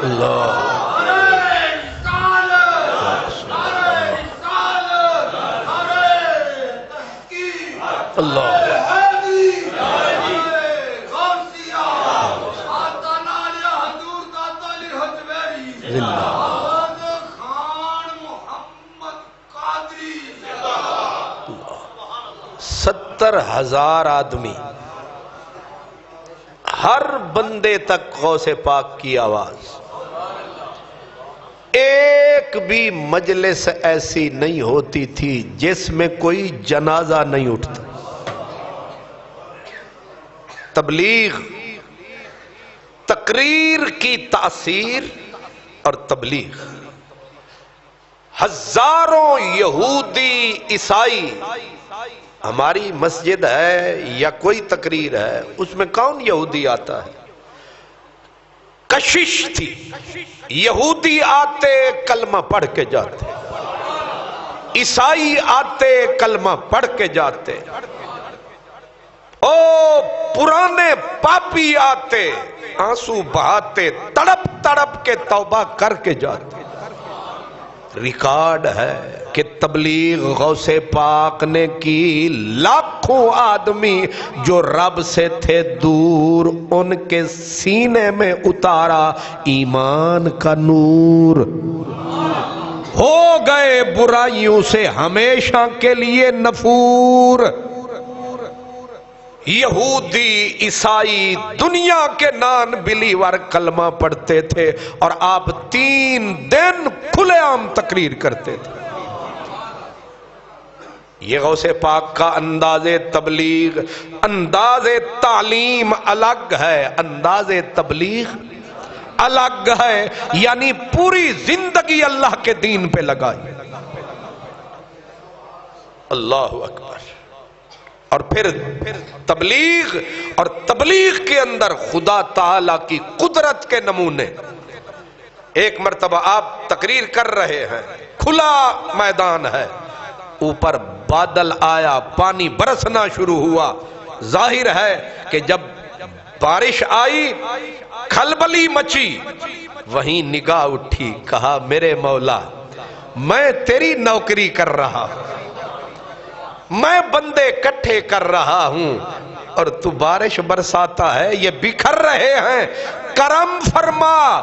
اللہ اللہ ستر ہزار آدمی ہر بندے تک غوث پاک کی آواز ایک بھی مجلس ایسی نہیں ہوتی تھی جس میں کوئی جنازہ نہیں اٹھتا تبلیغ تقریر کی تاثیر اور تبلیغ ہزاروں یہودی عیسائی ہماری مسجد ہے یا کوئی تقریر ہے اس میں کون یہودی آتا ہے کشش تھی یہودی آتے کلمہ پڑھ کے جاتے عیسائی آتے کلمہ پڑھ کے جاتے او پرانے پاپی آتے آنسو بہاتے تڑپ تڑپ کے توبہ کر کے جاتے ریکارڈ ہے کہ تبلیغ غوث پاک نے کی لاکھوں آدمی جو رب سے تھے دور ان کے سینے میں اتارا ایمان کا نور ہو گئے برائیوں سے ہمیشہ کے لیے نفور یہودی عیسائی دنیا کے نان بلیور کلمہ پڑھتے تھے اور آپ 3 دن کھلے عام تقریر کرتے تھے. یہ غوث پاک کا انداز تبلیغ، انداز تعلیم الگ ہے، انداز تبلیغ الگ ہے. یعنی پوری زندگی اللہ کے دین پہ لگائی. اللہ اکبر. اور پھر تبلیغ، اور تبلیغ کے اندر خدا تعالی کی قدرت کے نمونے. ایک مرتبہ آپ تقریر کر رہے ہیں، کھلا میدان ہے، اوپر بادل آیا، پانی برسنا شروع ہوا. ظاہر ہے کہ جب بارش آئی کھلبلی مچی. وہیں نگاہ اٹھی، کہا میرے مولا میں تیری نوکری کر رہا ہوں، میں بندے اکٹھے کر رہا ہوں، اور تو بارش برساتا ہے، یہ بکھر رہے ہیں، کرم فرما،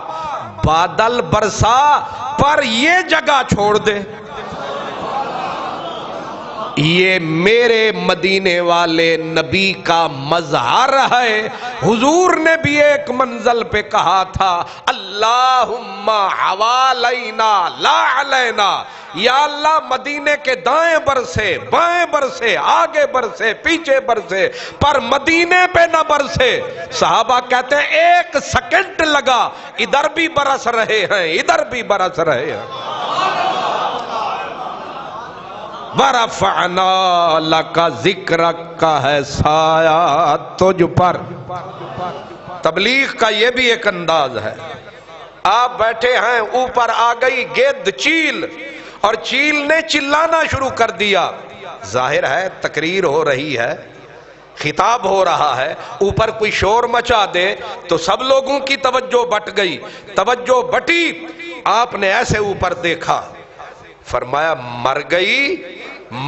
بادل برسا پر یہ جگہ چھوڑ دے. یہ میرے مدینے والے نبی کا مظہر ہے. حضور نے بھی ایک منزل پہ کہا تھا، اللہم حوالینا لا علینا. یا اللہ مدینے کے دائیں برسے، بائیں برسے، آگے برسے، پیچھے برسے، پر مدینے پہ نہ برسے. صحابہ کہتے ہیں 1 سیکنڈ لگا، ادھر بھی برس رہے ہیں، ادھر بھی برس رہے ہیں. وَرَفَعْنَا لَكَ ذِكْرَكَ کا ہے سایہ تجھ پر. تبلیغ کا یہ بھی ایک انداز ہے. آپ بیٹھے ہیں، اوپر آ گئی گیدڑ چیل، اور چیل نے چلانا شروع کر دیا. ظاہر ہے تقریر ہو رہی ہے، خطاب ہو رہا ہے، اوپر کوئی شور مچا دے تو سب لوگوں کی توجہ بٹ گئی. توجہ بٹی، آپ نے ایسے اوپر دیکھا، فرمایا مر گئی،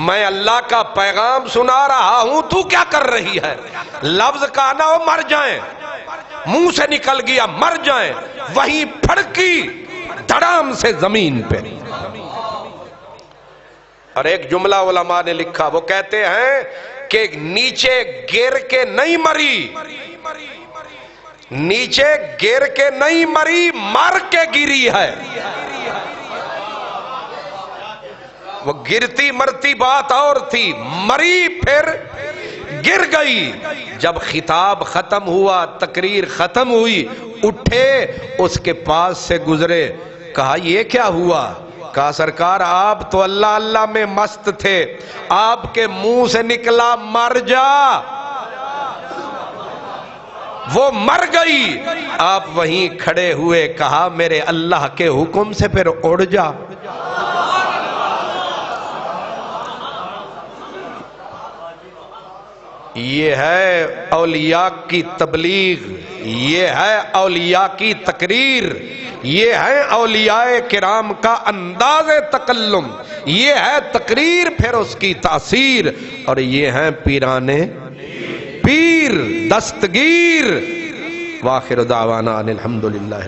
میں اللہ کا پیغام سنا رہا ہوں، تو کیا کر رہی ہے؟ لفظ کہا نہ ہو مر جائیں، منہ سے نکل گیا مر جائیں، وہیں پھڑکی دھڑام سے زمین پہ. اور ایک جملہ علماء نے لکھا، وہ کہتے ہیں کہ نیچے گر کے نہیں مری، نیچے گر کے نہیں مری، مر کے گری ہے. وہ گرتی مرتی بات اور تھی، مری پھر گر گئی. جب خطاب ختم ہوا، تقریر ختم ہوئی، اٹھے، اس کے پاس سے گزرے، کہا یہ کیا ہوا؟ کہا سرکار آپ تو اللہ اللہ میں مست تھے، آپ کے منہ سے نکلا مر جا، وہ مر گئی. آپ وہیں کھڑے ہوئے، کہا میرے اللہ کے حکم سے پھر اڑ جا. یہ ہے اولیاء کی تبلیغ، یہ ہے اولیاء کی تقریر، یہ ہے اولیاء کرام کا انداز تکلم، یہ ہے تقریر پھر اس کی تاثیر، اور یہ ہیں پیرانے پیر دستگیر. وآخر دعوانا ان الحمدللہ.